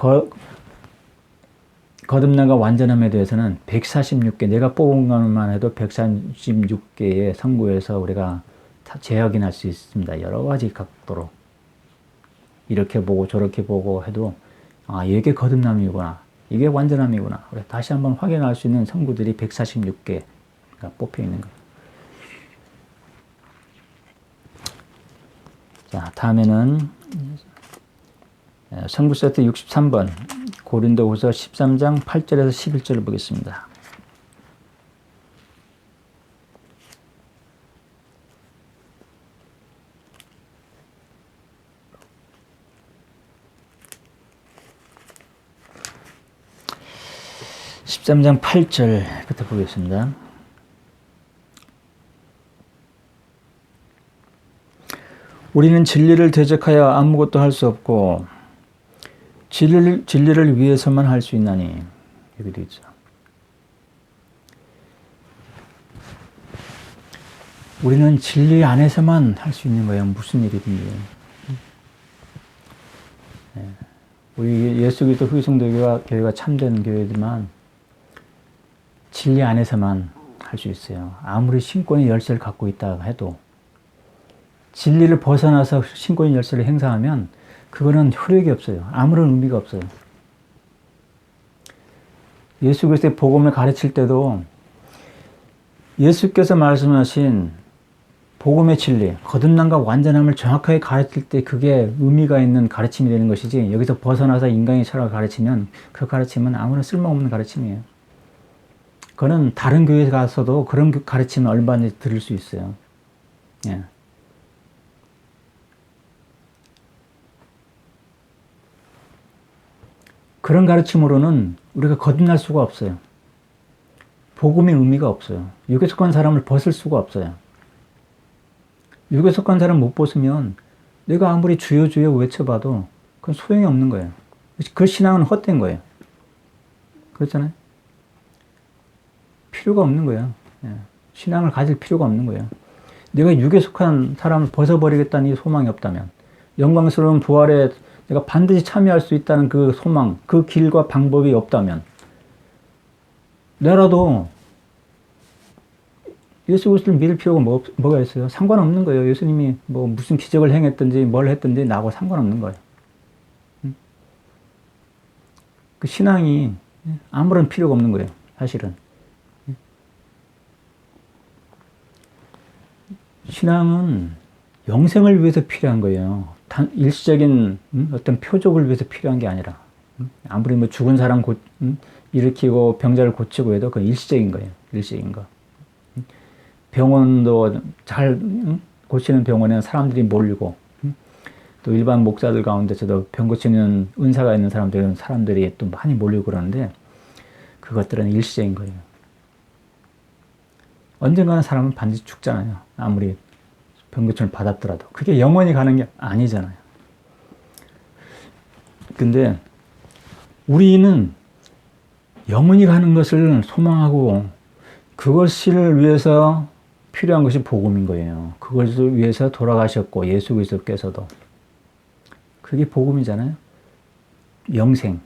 거듭남과 완전함에 대해서는 146개, 내가 뽑은 것만 해도 146개의 성구에서 우리가 다 재확인할 수 있습니다. 여러 가지 각도로. 이렇게 보고 저렇게 보고 해도 이게 거듭남이구나. 이게 완전함이구나. 다시 한번 확인할 수 있는 성구들이 146개가 뽑혀 있는 거예요. 자, 다음에는 성구 세트 63번 고린도후서 13장 8절에서 11절을 보겠습니다. (13장 8절부터) 보겠습니다. 우리는 진리를 대적하여 아무것도 할 수 없고 진리를 위해서만 할 수 있나니. 여기도 있죠. 우리는 진리 안에서만 할 수 있는 거예요. 무슨 일이든지. 우리 예수 그리스도 후기성도교회가 참된 교회지만 진리 안에서만 할 수 있어요. 아무리 신권의 열쇠를 갖고 있다 해도 진리를 벗어나서 신권의 열쇠를 행사하면 그거는 효력이 없어요. 아무런 의미가 없어요. 예수 그리스도의 복음을 가르칠 때도 예수께서 말씀하신 복음의 진리, 거듭남과 완전함을 정확하게 가르칠 때 그게 의미가 있는 가르침이 되는 것이지, 여기서 벗어나서 인간의 철학을 가르치면 그 가르침은 아무런 쓸모없는 가르침이에요. 그거는 다른 교회에 가서도 그런 가르침을 얼마든지 들을 수 있어요. 예. 그런 가르침으로는 우리가 거듭날 수가 없어요. 복음의 의미가 없어요. 육에 속한 사람을 벗을 수가 없어요. 육에 속한 사람 못 벗으면 내가 아무리 주여 주여 외쳐봐도 그건 소용이 없는 거예요. 그 신앙은 헛된 거예요. 그렇잖아요. 필요가 없는 거예요. 신앙을 가질 필요가 없는 거예요. 내가 육에 속한 사람을 벗어버리겠다는 이 소망이 없다면, 영광스러운 부활에 내가 반드시 참여할 수 있다는 그 소망, 그 길과 방법이 없다면, 내라도 예수 그리스도를 믿을 필요가 뭐가 있어요? 상관없는 거예요. 예수님이 뭐 무슨 기적을 행했든지 뭘 했든지 나하고 상관없는 거예요. 그 신앙이 아무런 필요가 없는 거예요. 사실은. 신앙은 영생을 위해서 필요한 거예요. 단 일시적인 어떤 표적을 위해서 필요한 게 아니라, 아무리 뭐 죽은 사람 일으키고 병자를 고치고 해도 그건 일시적인 거예요. 일시적인 거. 병원도 잘 고치는 병원에는 사람들이 몰리고, 또 일반 목사들 가운데서도 병 고치는 은사가 있는 사람들이 또 많이 몰리고 그러는데, 그것들은 일시적인 거예요. 언젠가는 사람은 반드시 죽잖아요. 아무리 병 고침을 받았더라도. 그게 영원히 가는 게 아니잖아요. 근데 우리는 영원히 가는 것을 소망하고 그것을 위해서 필요한 것이 복음인 거예요. 그것을 위해서 돌아가셨고, 예수 그리스도께서도. 그게 복음이잖아요. 영생.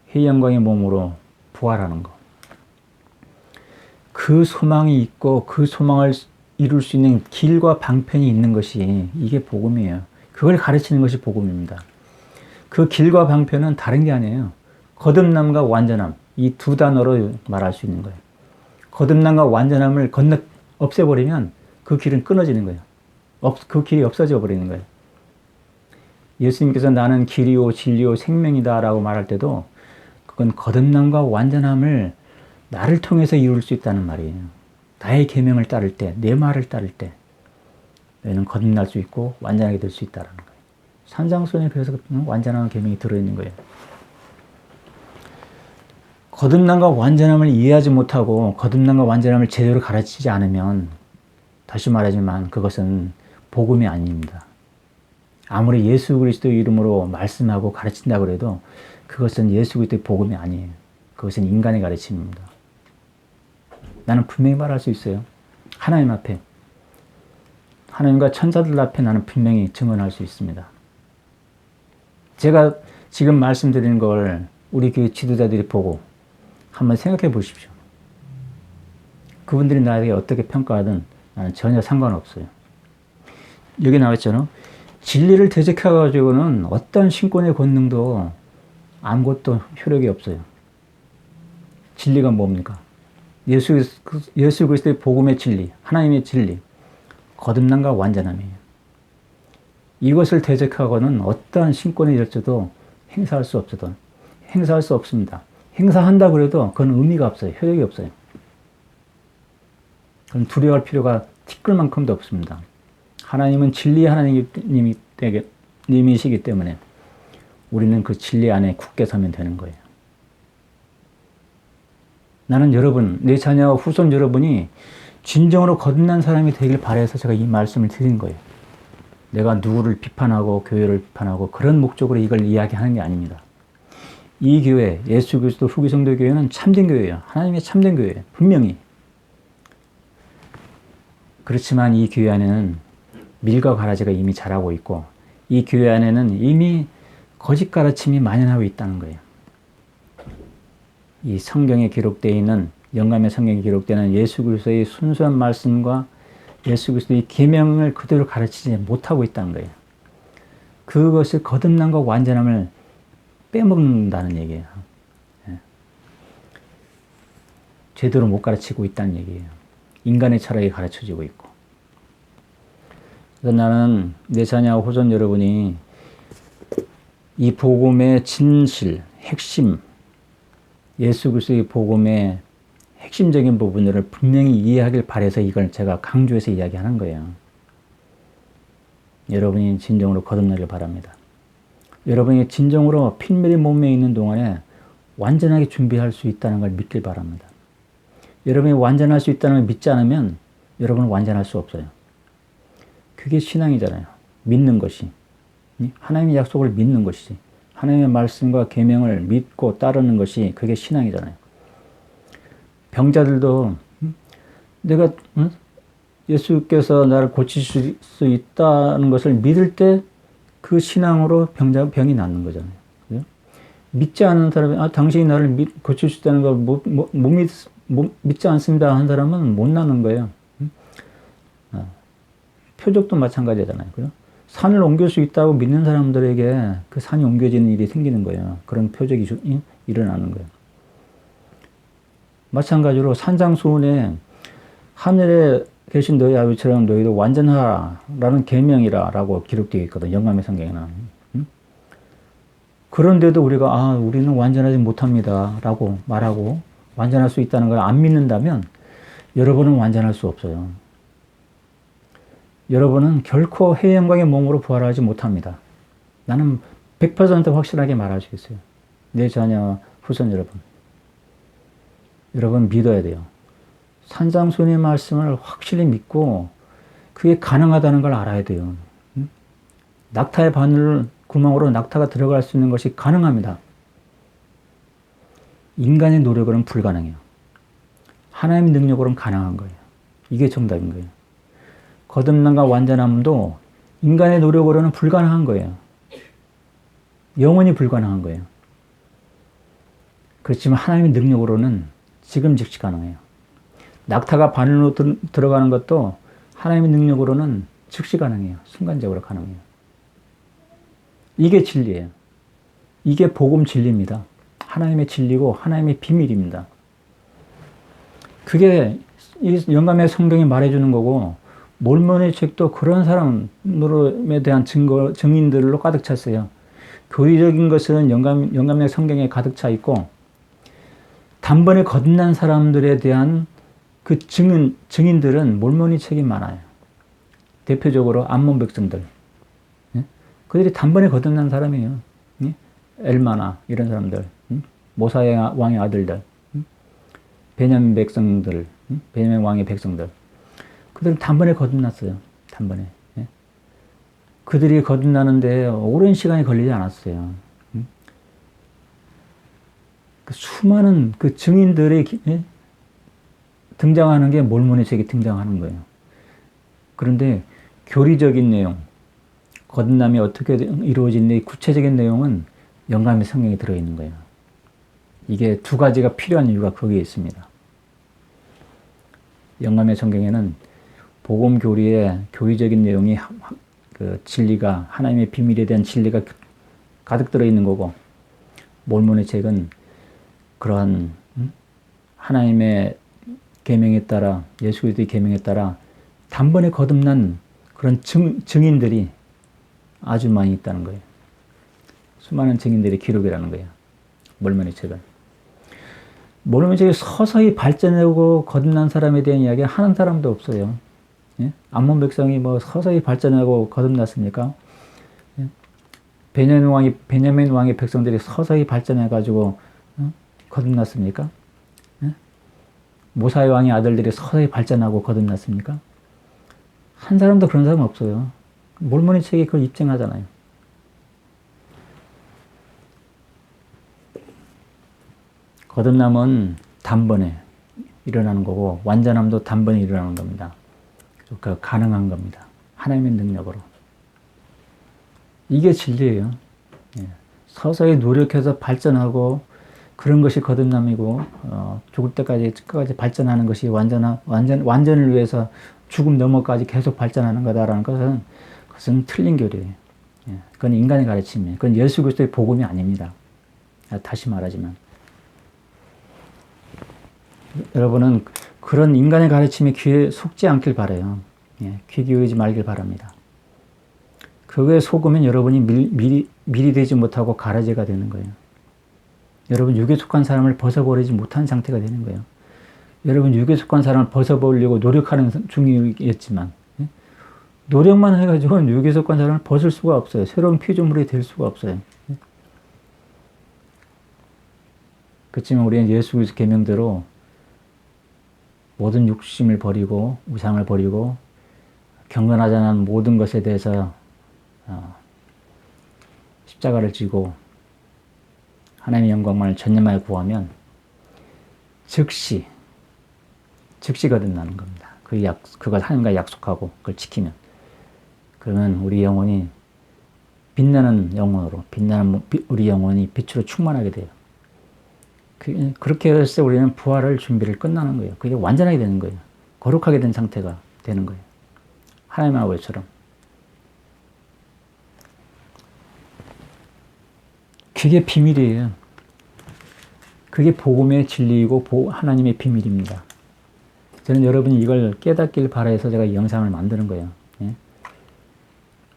희영광의 몸으로 부활하는 거. 그 소망이 있고 그 소망을 이룰 수 있는 길과 방편이 있는 것이 이게 복음이에요. 그걸 가르치는 것이 복음입니다. 그 길과 방편은 다른 게 아니에요. 거듭남과 완전함. 이 두 단어로 말할 수 있는 거예요. 거듭남과 완전함을 없애버리면 그 길은 끊어지는 거예요. 그 길이 없어져 버리는 거예요. 예수님께서 나는 길이요 진리요 생명이다 라고 말할 때도 그건 거듭남과 완전함을 나를 통해서 이룰 수 있다는 말이에요. 나의 계명을 따를 때, 내 말을 따를 때, 너희는 거듭날 수 있고 완전하게 될 수 있다는 거예요. 산상수훈에 그래서 완전한 계명이 들어있는 거예요. 거듭남과 완전함을 이해하지 못하고 거듭남과 완전함을 제대로 가르치지 않으면 다시 말하지만 그것은 복음이 아닙니다. 아무리 예수 그리스도의 이름으로 말씀하고 가르친다고 해도 그것은 예수 그리스도의 복음이 아니에요. 그것은 인간의 가르침입니다. 나는 분명히 말할 수 있어요. 하나님 앞에, 하나님과 천사들 앞에 나는 분명히 증언할 수 있습니다. 제가 지금 말씀드리는 걸 우리 교회 지도자들이 보고 한번 생각해 보십시오. 그분들이 나에게 어떻게 평가하든 나는 전혀 상관없어요. 여기 나왔잖아요. 진리를 대적해가지고는 어떤 신권의 권능도 아무것도 효력이 없어요. 진리가 뭡니까? 예수 그리스도의 복음의 진리, 하나님의 진리, 거듭남과 완전함이에요. 이것을 대적하고는 어떠한 신권의 열조도 행사할 수 없습니다. 행사한다 그래도 그건 의미가 없어요. 효력이 없어요. 그건 두려워할 필요가 티끌만큼도 없습니다. 하나님은 진리의 하나님이시기 때문에 우리는 그 진리 안에 굳게 서면 되는 거예요. 나는 여러분, 내 자녀와 후손 여러분이 진정으로 거듭난 사람이 되길 바라서 제가 이 말씀을 드린 거예요. 내가 누구를 비판하고 교회를 비판하고 그런 목적으로 이걸 이야기하는 게 아닙니다. 이 교회, 예수 그리스도 후기 성도 교회는 참된 교회예요. 하나님의 참된 교회예요. 분명히. 그렇지만 이 교회 안에는 밀과 가라지가 이미 자라고 있고 이 교회 안에는 이미 거짓 가르침이 만연하고 있다는 거예요. 이 성경에 기록되어 있는 영감의 성경에 기록되는 예수 그리스도의 순수한 말씀과 예수 그리스도의 계명을 그대로 가르치지 못하고 있다는 거예요. 그것을 거듭남과 완전함을 빼먹는다는 얘기예요. 제대로 못 가르치고 있다는 얘기예요. 인간의 철학이 가르쳐지고 있고. 그래서 나는 내 자녀와 후손 여러분이 이 복음의 진실, 핵심, 예수 그리스도의 복음의 핵심적인 부분들을 분명히 이해하길 바라서 이걸 제가 강조해서 이야기하는 거예요. 여러분이 진정으로 거듭나길 바랍니다. 여러분이 진정으로 필멸의 몸에 있는 동안에 완전하게 준비할 수 있다는 걸 믿길 바랍니다. 여러분이 완전할 수 있다는 걸 믿지 않으면 여러분은 완전할 수 없어요. 그게 신앙이잖아요. 믿는 것이. 하나님의 약속을 믿는 것이지. 하나님의 말씀과 계명을 믿고 따르는 것이 그게 신앙이잖아요. 병자들도 내가 예수께서 나를 고칠 수 있다는 것을 믿을 때 그 신앙으로 병이 낫는 거잖아요. 그죠? 믿지 않는 사람이 당신이 나를 고칠 수 있다는 걸 믿지 않습니다 한 사람은 못 나는 거예요. 표적도 마찬가지잖아요. 그죠? 산을 옮길 수 있다고 믿는 사람들에게 그 산이 옮겨지는 일이 생기는 거예요. 그런 표적이 일어나는 거예요. 마찬가지로 산상수훈에 하늘에 계신 너희 아버지처럼 너희도 완전하라는 계명이라고 기록되어 있거든. 영감의 성경에는. 그런데도 우리가 우리는 완전하지 못합니다 라고 말하고 완전할 수 있다는 걸 안 믿는다면 여러분은 완전할 수 없어요. 여러분은 결코 해의 영광의 몸으로 부활하지 못합니다. 나는 100% 확실하게 말할 수 있어요. 내 자녀, 후손 여러분. 여러분 믿어야 돼요. 산상수훈의 말씀을 확실히 믿고 그게 가능하다는 걸 알아야 돼요. 낙타의 바늘 구멍으로 낙타가 들어갈 수 있는 것이 가능합니다. 인간의 노력으로는 불가능해요. 하나님의 능력으로는 가능한 거예요. 이게 정답인 거예요. 거듭남과 완전함도 인간의 노력으로는 불가능한 거예요. 영원히 불가능한 거예요. 그렇지만 하나님의 능력으로는 지금 즉시 가능해요. 낙타가 바늘로 들어가는 것도 하나님의 능력으로는 즉시 가능해요. 순간적으로 가능해요. 이게 진리예요. 이게 복음 진리입니다. 하나님의 진리고 하나님의 비밀입니다. 그게 이 영감의 성경이 말해주는 거고 몰몬의 책도 그런 사람에 대한 증인들로 가득 찼어요. 교리적인 것은 영감의 성경에 가득 차 있고 단번에 거듭난 사람들에 대한 그 증인들은 몰몬의 책이 많아요. 대표적으로 암몬 백성들. 예? 그들이 단번에 거듭난 사람이에요. 예? 엘마나 이런 사람들, 모사의 왕의 아들들, 베냐민 백성들, 베냐민 왕의 백성들. 그들은 단번에 거듭났어요. 단번에. 예? 그들이 거듭나는데 오랜 시간이 걸리지 않았어요. 그 수많은 그 증인들이 예? 등장하는 게 몰몬의 책에 등장하는 거예요. 그런데 교리적인 내용, 거듭남이 어떻게 이루어지는지 구체적인 내용은 영감의 성경에 들어있는 거예요. 이게 두 가지가 필요한 이유가 거기에 있습니다. 영감의 성경에는 복음 교리의 교리적인 내용이 그 진리가 하나님의 비밀에 대한 진리가 가득 들어있는 거고, 몰몬의 책은 그러한 하나님의 계명에 따라, 예수 그리스도의 계명에 따라 단번에 거듭난 그런 증인들이 아주 많이 있다는 거예요. 수많은 증인들의 기록이라는 거예요. 몰몬의 책은. 몰몬의 책이 서서히 발전하고 거듭난 사람에 대한 이야기 하는 사람도 없어요. 예? 암몬 백성이 뭐 서서히 발전하고 거듭났습니까? 예? 베냐민 왕의 백성들이 서서히 발전해가지고 거듭났습니까? 예? 모사의 왕의 아들들이 서서히 발전하고 거듭났습니까? 한 사람도 그런 사람 없어요. 몰몬의 책이 그걸 입증하잖아요. 거듭남은 단번에 일어나는 거고, 완전함도 단번에 일어나는 겁니다. 그 가능한 겁니다. 하나님의 능력으로. 이게 진리예요. 예. 서서히 노력해서 발전하고 그런 것이 거듭남이고, 죽을 때까지 끝까지 발전하는 것이 완전을 위해서 죽음 넘어까지 계속 발전하는 거다라는 그것은 틀린 교리예요. 예. 그건 인간의 가르침이에요. 그건 예수 그리스도의 복음이 아닙니다. 다시 말하지만. 여러분은 그런 인간의 가르침에 귀에 속지 않길 바라요. 예, 귀 기울이지 말길 바랍니다. 그거에 속으면 여러분이 미리 되지 못하고 가라지가 되는 거예요. 여러분 육에 속한 사람을 벗어버리지 못한 상태가 되는 거예요. 여러분 육에 속한 사람을 벗어버리려고 노력하는 중이었지만, 예? 노력만 해가지고는 육에 속한 사람을 벗을 수가 없어요. 새로운 피조물이 될 수가 없어요. 예? 그렇지만 우리는 예수 그리스도 계명대로 모든 욕심을 버리고 우상을 버리고 경건하지 않은 모든 것에 대해서 십자가를 지고 하나님의 영광만을 전념하여 구하면 즉시 거듭나는 겁니다. 그걸 하나님과 약속하고 그걸 지키면, 그러면 우리 영혼이 빛나는 영혼으로, 빛나는 우리 영혼이 빛으로 충만하게 돼요. 그렇게 했을 때 우리는 부활을 준비를 끝나는 거예요. 그게 완전하게 되는 거예요. 거룩하게 된 상태가 되는 거예요. 하나님의 아버지처럼. 그게 비밀이에요. 그게 복음의 진리이고 하나님의 비밀입니다. 저는 여러분이 이걸 깨닫길 바라서 제가 이 영상을 만드는 거예요. 예?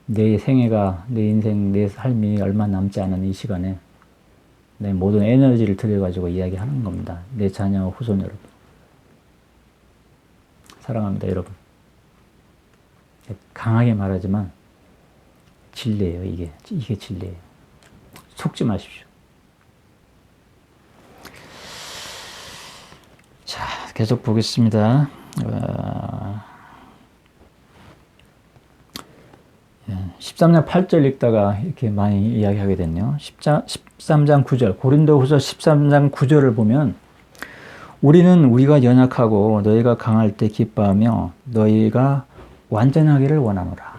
내 생애가, 내 인생, 내 삶이 얼마 남지 않은 이 시간에 내 모든 에너지를 들여가지고 이야기하는 겁니다. 내 자녀, 후손 여러분. 사랑합니다, 여러분. 강하게 말하지만 진리예요, 이게. 이게 진리예요. 속지 마십시오. 자, 계속 보겠습니다. 13장 8절 읽다가 이렇게 많이 이야기하게 됐네요. 13장 9절, 고린도후서 13장 9절을 보면 우리가 연약하고 너희가 강할 때 기뻐하며 너희가 완전하기를 원하노라.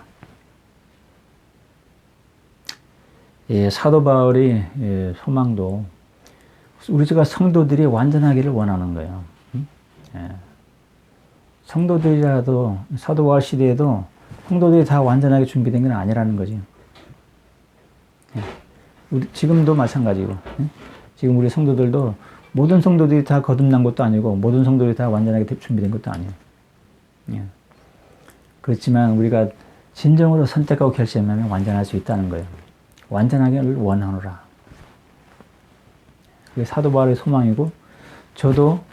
예, 사도 바울이 소망도 우리가 성도들이 완전하기를 원하는 거예요. 예. 성도들이라도 사도 바울 시대에도 성도들이 다 완전하게 준비된 건 아니라는 거죠. 예. 지금도 마찬가지고, 예? 지금 우리 성도들도 모든 성도들이 다 거듭난 것도 아니고 모든 성도들이 다 완전하게 준비된 것도 아니에요. 예. 그렇지만 우리가 진정으로 선택하고 결심하면 완전할 수 있다는 거예요. 완전하기를 원하노라. 그게 사도 바울의 소망이고, 저도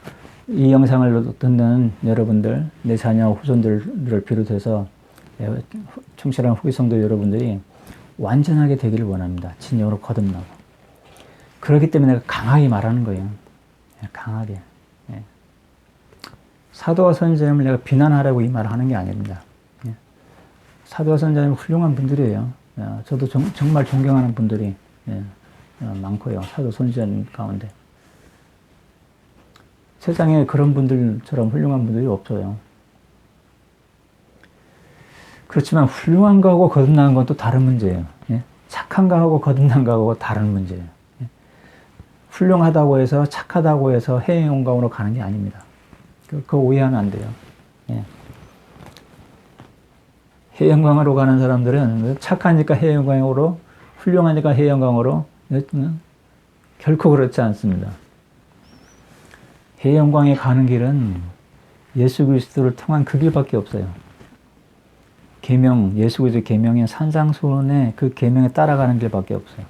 이 영상을 듣는 여러분들, 내 자녀 후손들을 비롯해서 충실한 후기 성도 여러분들이 완전하게 되기를 원합니다. 진정으로 거듭나고. 그렇기 때문에 내가 강하게 말하는 거예요. 강하게. 사도와 선지자님을 내가 비난하라고 이 말을 하는 게 아닙니다. 사도와 선지자님 훌륭한 분들이에요. 저도 정말 존경하는 분들이 많고요. 사도 선지자님 가운데. 세상에 그런 분들처럼 훌륭한 분들이 없어요. 그렇지만 훌륭한 거하고 거듭난 건 또 다른 문제예요. 착한 거하고 거듭난 거하고 다른 문제예요. 훌륭하다고 해서 착하다고 해서 해의 영광으로 가는 게 아닙니다. 그거 오해하면 안 돼요. 해의 영광으로 가는 사람들은 착하니까 해의 영광으로, 훌륭하니까 해의 영광으로, 결코 그렇지 않습니다. 해의 영광에 가는 길은 예수 그리스도를 통한 그 길밖에 없어요. 계명, 예수 그리스도의 계명인 산상수훈의 그 계명에 따라가는 길밖에 없어요.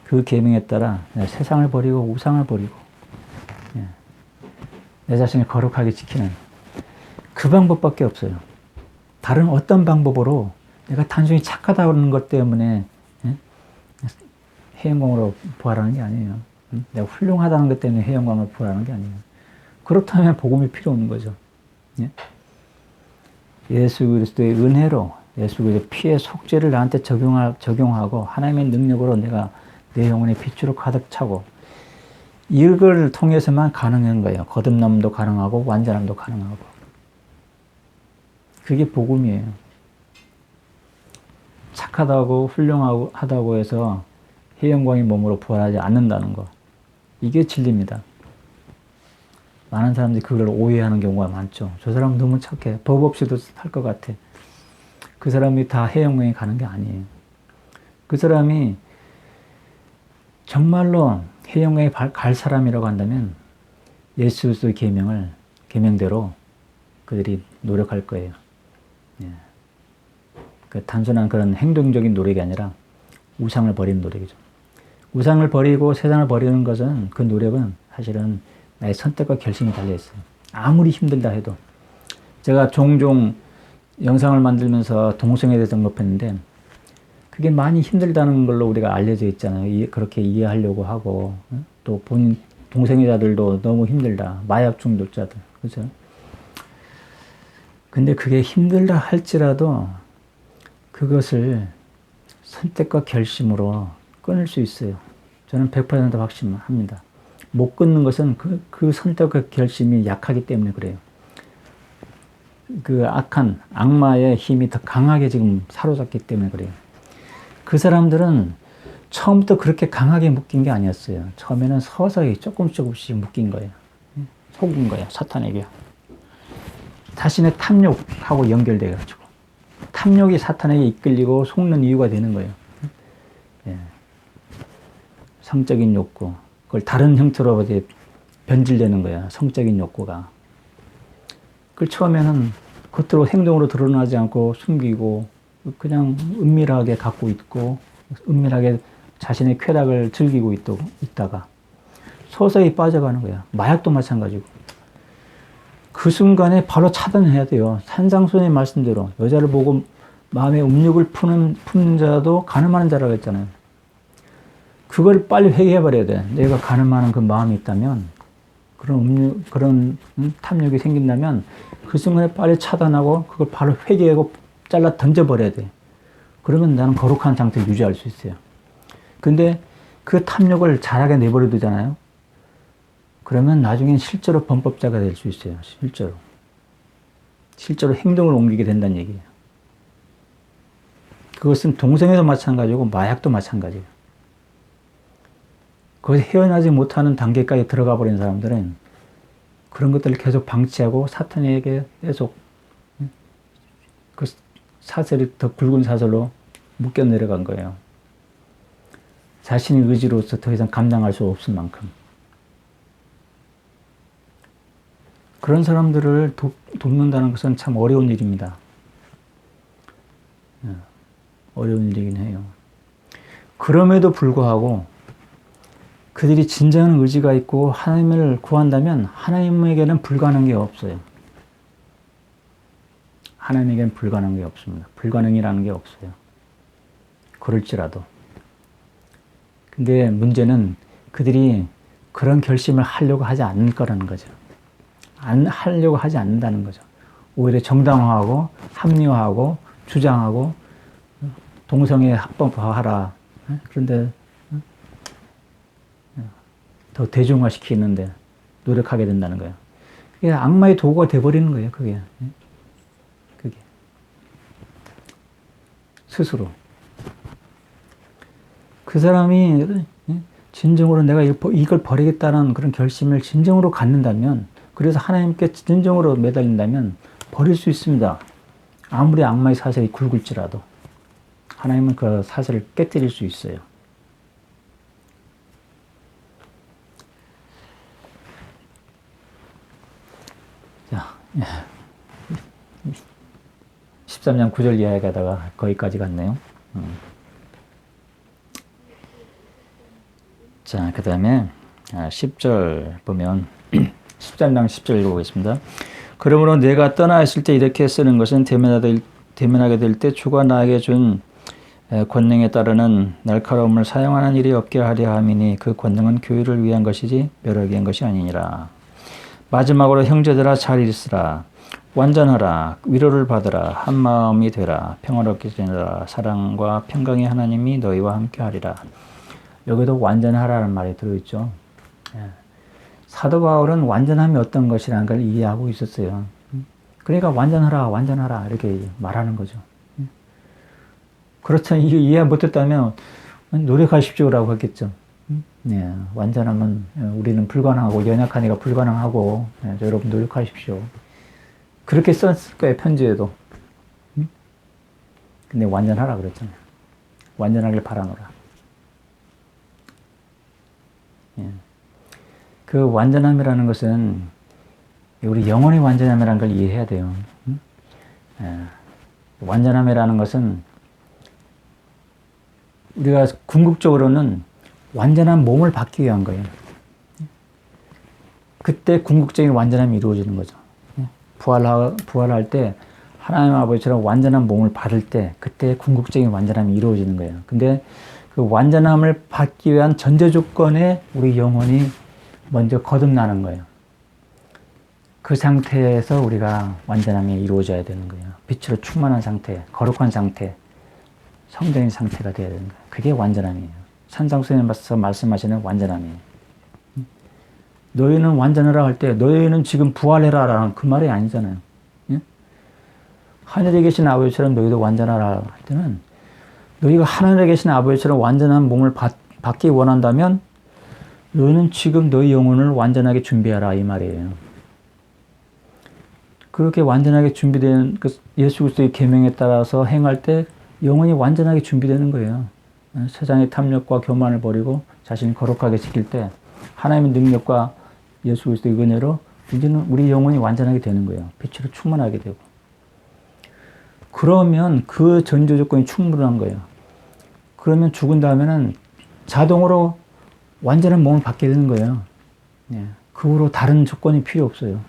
그 계명에 따라 세상을 버리고 우상을 버리고 내 자신을 거룩하게 지키는 그 방법밖에 없어요. 다른 어떤 방법으로 내가 단순히 착하다는 것 때문에 해영광으로 부활하는 게 아니에요. 내가 훌륭하다는 것 때문에 해영광을 부활하는 게 아니에요. 그렇다면 복음이 필요 없는 거죠. 예수 그리스도의 은혜로 예수 그리스도의 피의 속죄를 나한테 적용하고 하나님의 능력으로 내가 내 영혼의 빛으로 가득 차고 이걸 통해서만 가능한 거예요. 거듭남도 가능하고 완전함도 가능하고. 그게 복음이에요. 착하다고 훌륭하다고 해서 해영광의 몸으로 부활하지 않는다는 거. 이게 진리입니다. 많은 사람들이 그걸 오해하는 경우가 많죠. 저 사람 너무 착해. 법 없이도 살 것 같아. 그 사람이 다 해영광에 가는 게 아니에요. 그 사람이 정말로 해영광에 갈 사람이라고 한다면 예수 그리스도의 계명대로 그들이 노력할 거예요. 단순한 그런 행동적인 노력이 아니라 우상을 버리는 노력이죠. 우상을 버리고 세상을 버리는 것은 그 노력은 사실은 나의 선택과 결심이 달려있어요. 아무리 힘들다 해도. 제가 종종 영상을 만들면서 동성애에 대해서 언급했는데 그게 많이 힘들다는 걸로 우리가 알려져 있잖아요. 그렇게 이해하려고 하고 또 본인 동성애자들도 너무 힘들다. 마약 중독자들. 그렇죠? 근데 그게 힘들다 할지라도 그것을 선택과 결심으로 끊을 수 있어요. 저는 100% 확신합니다. 못 끊는 것은 그 선택과 결심이 약하기 때문에 그래요. 그 악한 악마의 힘이 더 강하게 지금 사로잡기 때문에 그래요. 그 사람들은 처음부터 그렇게 강하게 묶인 게 아니었어요. 처음에는 서서히 조금씩 묶인 거예요. 속은 거예요. 사탄에게. 자신의 탐욕하고 연결돼가지고. 탐욕이 사탄에게 이끌리고 속는 이유가 되는 거예요. 성적인 욕구. 그걸 다른 형태로 이제 변질되는 거야. 성적인 욕구가. 그걸 처음에는 겉으로 행동으로 드러나지 않고 숨기고 그냥 은밀하게 갖고 있고 은밀하게 자신의 쾌락을 즐기고 있다가 서서히 빠져가는 거야. 마약도 마찬가지고. 그 순간에 바로 차단해야 돼요. 산상수훈의 말씀대로 여자를 보고 마음에 음욕을 푸는 자도 가늠하는 자라고 했잖아요. 그걸 빨리 회개해버려야 돼. 내가 가늠하는 그 마음이 있다면 그런 탐욕이 생긴다면 그 순간에 빨리 차단하고 그걸 바로 회개하고 잘라 던져버려야 돼. 그러면 나는 거룩한 상태를 유지할 수 있어요. 근데 그 탐욕을 잘하게 내버려 두잖아요. 그러면 나중엔 실제로 범법자가 될 수 있어요. 실제로 행동을 옮기게 된다는 얘기예요. 그것은 동성애도 마찬가지고 마약도 마찬가지예요. 거기서 헤어나지 못하는 단계까지 들어가 버린 사람들은 그런 것들을 계속 방치하고 사탄에게 계속 그 사슬이 더 굵은 사슬로 묶여 내려간 거예요. 자신의 의지로서 더 이상 감당할 수 없을 만큼. 그런 사람들을 돕는다는 것은 참 어려운 일입니다. 어려운 일이긴 해요. 그럼에도 불구하고 그들이 진정한 의지가 있고 하나님을 구한다면 하나님에게는 불가능한 게 없어요. 하나님에겐 불가능한 게 없습니다. 불가능이라는 게 없어요. 그럴지라도. 근데 문제는 그들이 그런 결심을 하려고 하지 않을 거라는 거죠. 안 하려고 하지 않는다는 거죠. 오히려 정당화하고 합리화하고 주장하고 동성애 합법화하라. 그런데 더 대중화시키는데 노력하게 된다는 거예요. 그게 악마의 도구가 돼버리는 거예요. 그게 스스로. 그 사람이 진정으로 내가 이걸 버리겠다는 그런 결심을 진정으로 갖는다면, 그래서 하나님께 진정으로 매달린다면 버릴 수 있습니다. 아무리 악마의 사슬이 굵을지라도 하나님은 그 사슬을 깨뜨릴 수 있어요. 자, 13장 9절 이하에 가다가 거기까지 갔네요. 자, 그 다음에 10절 보면 13장 10절 읽어보겠습니다. 그러므로 내가 떠나 있을 때 이렇게 쓰는 것은 대면하게 될 때 주가 나에게 준 권능에 따르는 날카로움을 사용하는 일이 없게 하려 함이니 그 권능은 교회를 위한 것이지 멸하기 위한 것이 아니니라. 마지막으로 형제들아 잘 있으라. 완전하라. 위로를 받으라. 한 마음이 되라. 평화롭게 지내라. 사랑과 평강의 하나님이 너희와 함께 하리라. 여기도 완전하라는 말이 들어있죠. 사도 바울은 완전함이 어떤 것이라는 걸 이해하고 있었어요. 그러니까 완전하라, 완전하라 이렇게 말하는 거죠. 그렇죠. 이게 이해 못했다면 노력하십시오라고 했겠죠. 완전하면 우리는 불가능하고 연약하니까 불가능하고 여러분 노력하십시오. 그렇게 썼을 거예요. 편지에도. 근데 완전하라 그랬잖아요. 완전하길 바라노라. 그 완전함이라는 것은 우리 영혼의 완전함이라는 걸 이해해야 돼요. 완전함이라는 것은 우리가 궁극적으로는 완전한 몸을 받기 위한 거예요. 그때 궁극적인 완전함이 이루어지는 거죠. 부활할 때 하나님 아버지처럼 완전한 몸을 받을 때 그때 궁극적인 완전함이 이루어지는 거예요. 근데 그 완전함을 받기 위한 전제 조건에 우리 영혼이 먼저 거듭나는 거예요. 그 상태에서 우리가 완전함이 이루어져야 되는 거예요. 빛으로 충만한 상태, 거룩한 상태, 성전인 상태가 되어야 되는 거예요. 그게 완전함이에요. 산상수훈에서 말씀하시는 완전함이에요. 너희는 완전하라 할 때 너희는 지금 부활해라 라는 그 말이 아니잖아요. 하늘에 계신 아버지처럼 너희도 완전하라 할 때는 너희가 하늘에 계신 아버지처럼 완전한 몸을 받기 원한다면 너희는 지금 너희 영혼을 완전하게 준비하라 이 말이에요. 그렇게 완전하게 준비된 그 예수 그리스도의 계명에 따라서 행할 때 영혼이 완전하게 준비되는 거예요. 세상의 탐욕과 교만을 버리고 자신을 거룩하게 지킬 때 하나님의 능력과 예수 그리스도의 은혜로 이제는 우리 영혼이 완전하게 되는 거예요. 빛으로 충만하게 되고. 그러면 그 전제 조건이 충분한 거예요. 그러면 죽은 다음에는 자동으로 완전한 몸을 받게 되는 거예요. 그 후로 다른 조건이 필요 없어요.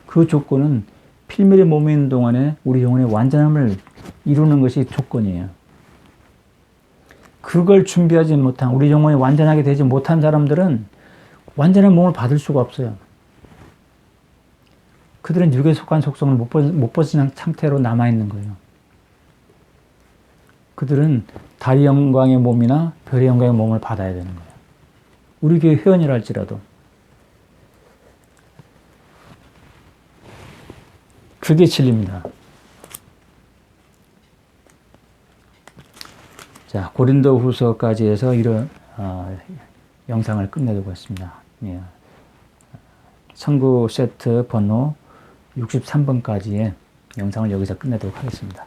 그 조건은 필밀의 몸에 있는 동안에 우리 영혼의 완전함을 이루는 것이 조건이에요. 그걸 준비하지 못한, 우리 영혼이 완전하게 되지 못한 사람들은 완전한 몸을 받을 수가 없어요. 그들은 육에 속한 속성을 못 벗은 상태로 남아있는 거예요. 그들은 달의 영광의 몸이나 별의 영광의 몸을 받아야 되는 거예요. 우리 교회 회원이라 할지라도. 그게 진리입니다. 자, 고린도 후서까지 해서 이런 영상을 끝내도록 했습니다. 선구 세트 번호 63번까지의 영상을 여기서 끝내도록 하겠습니다.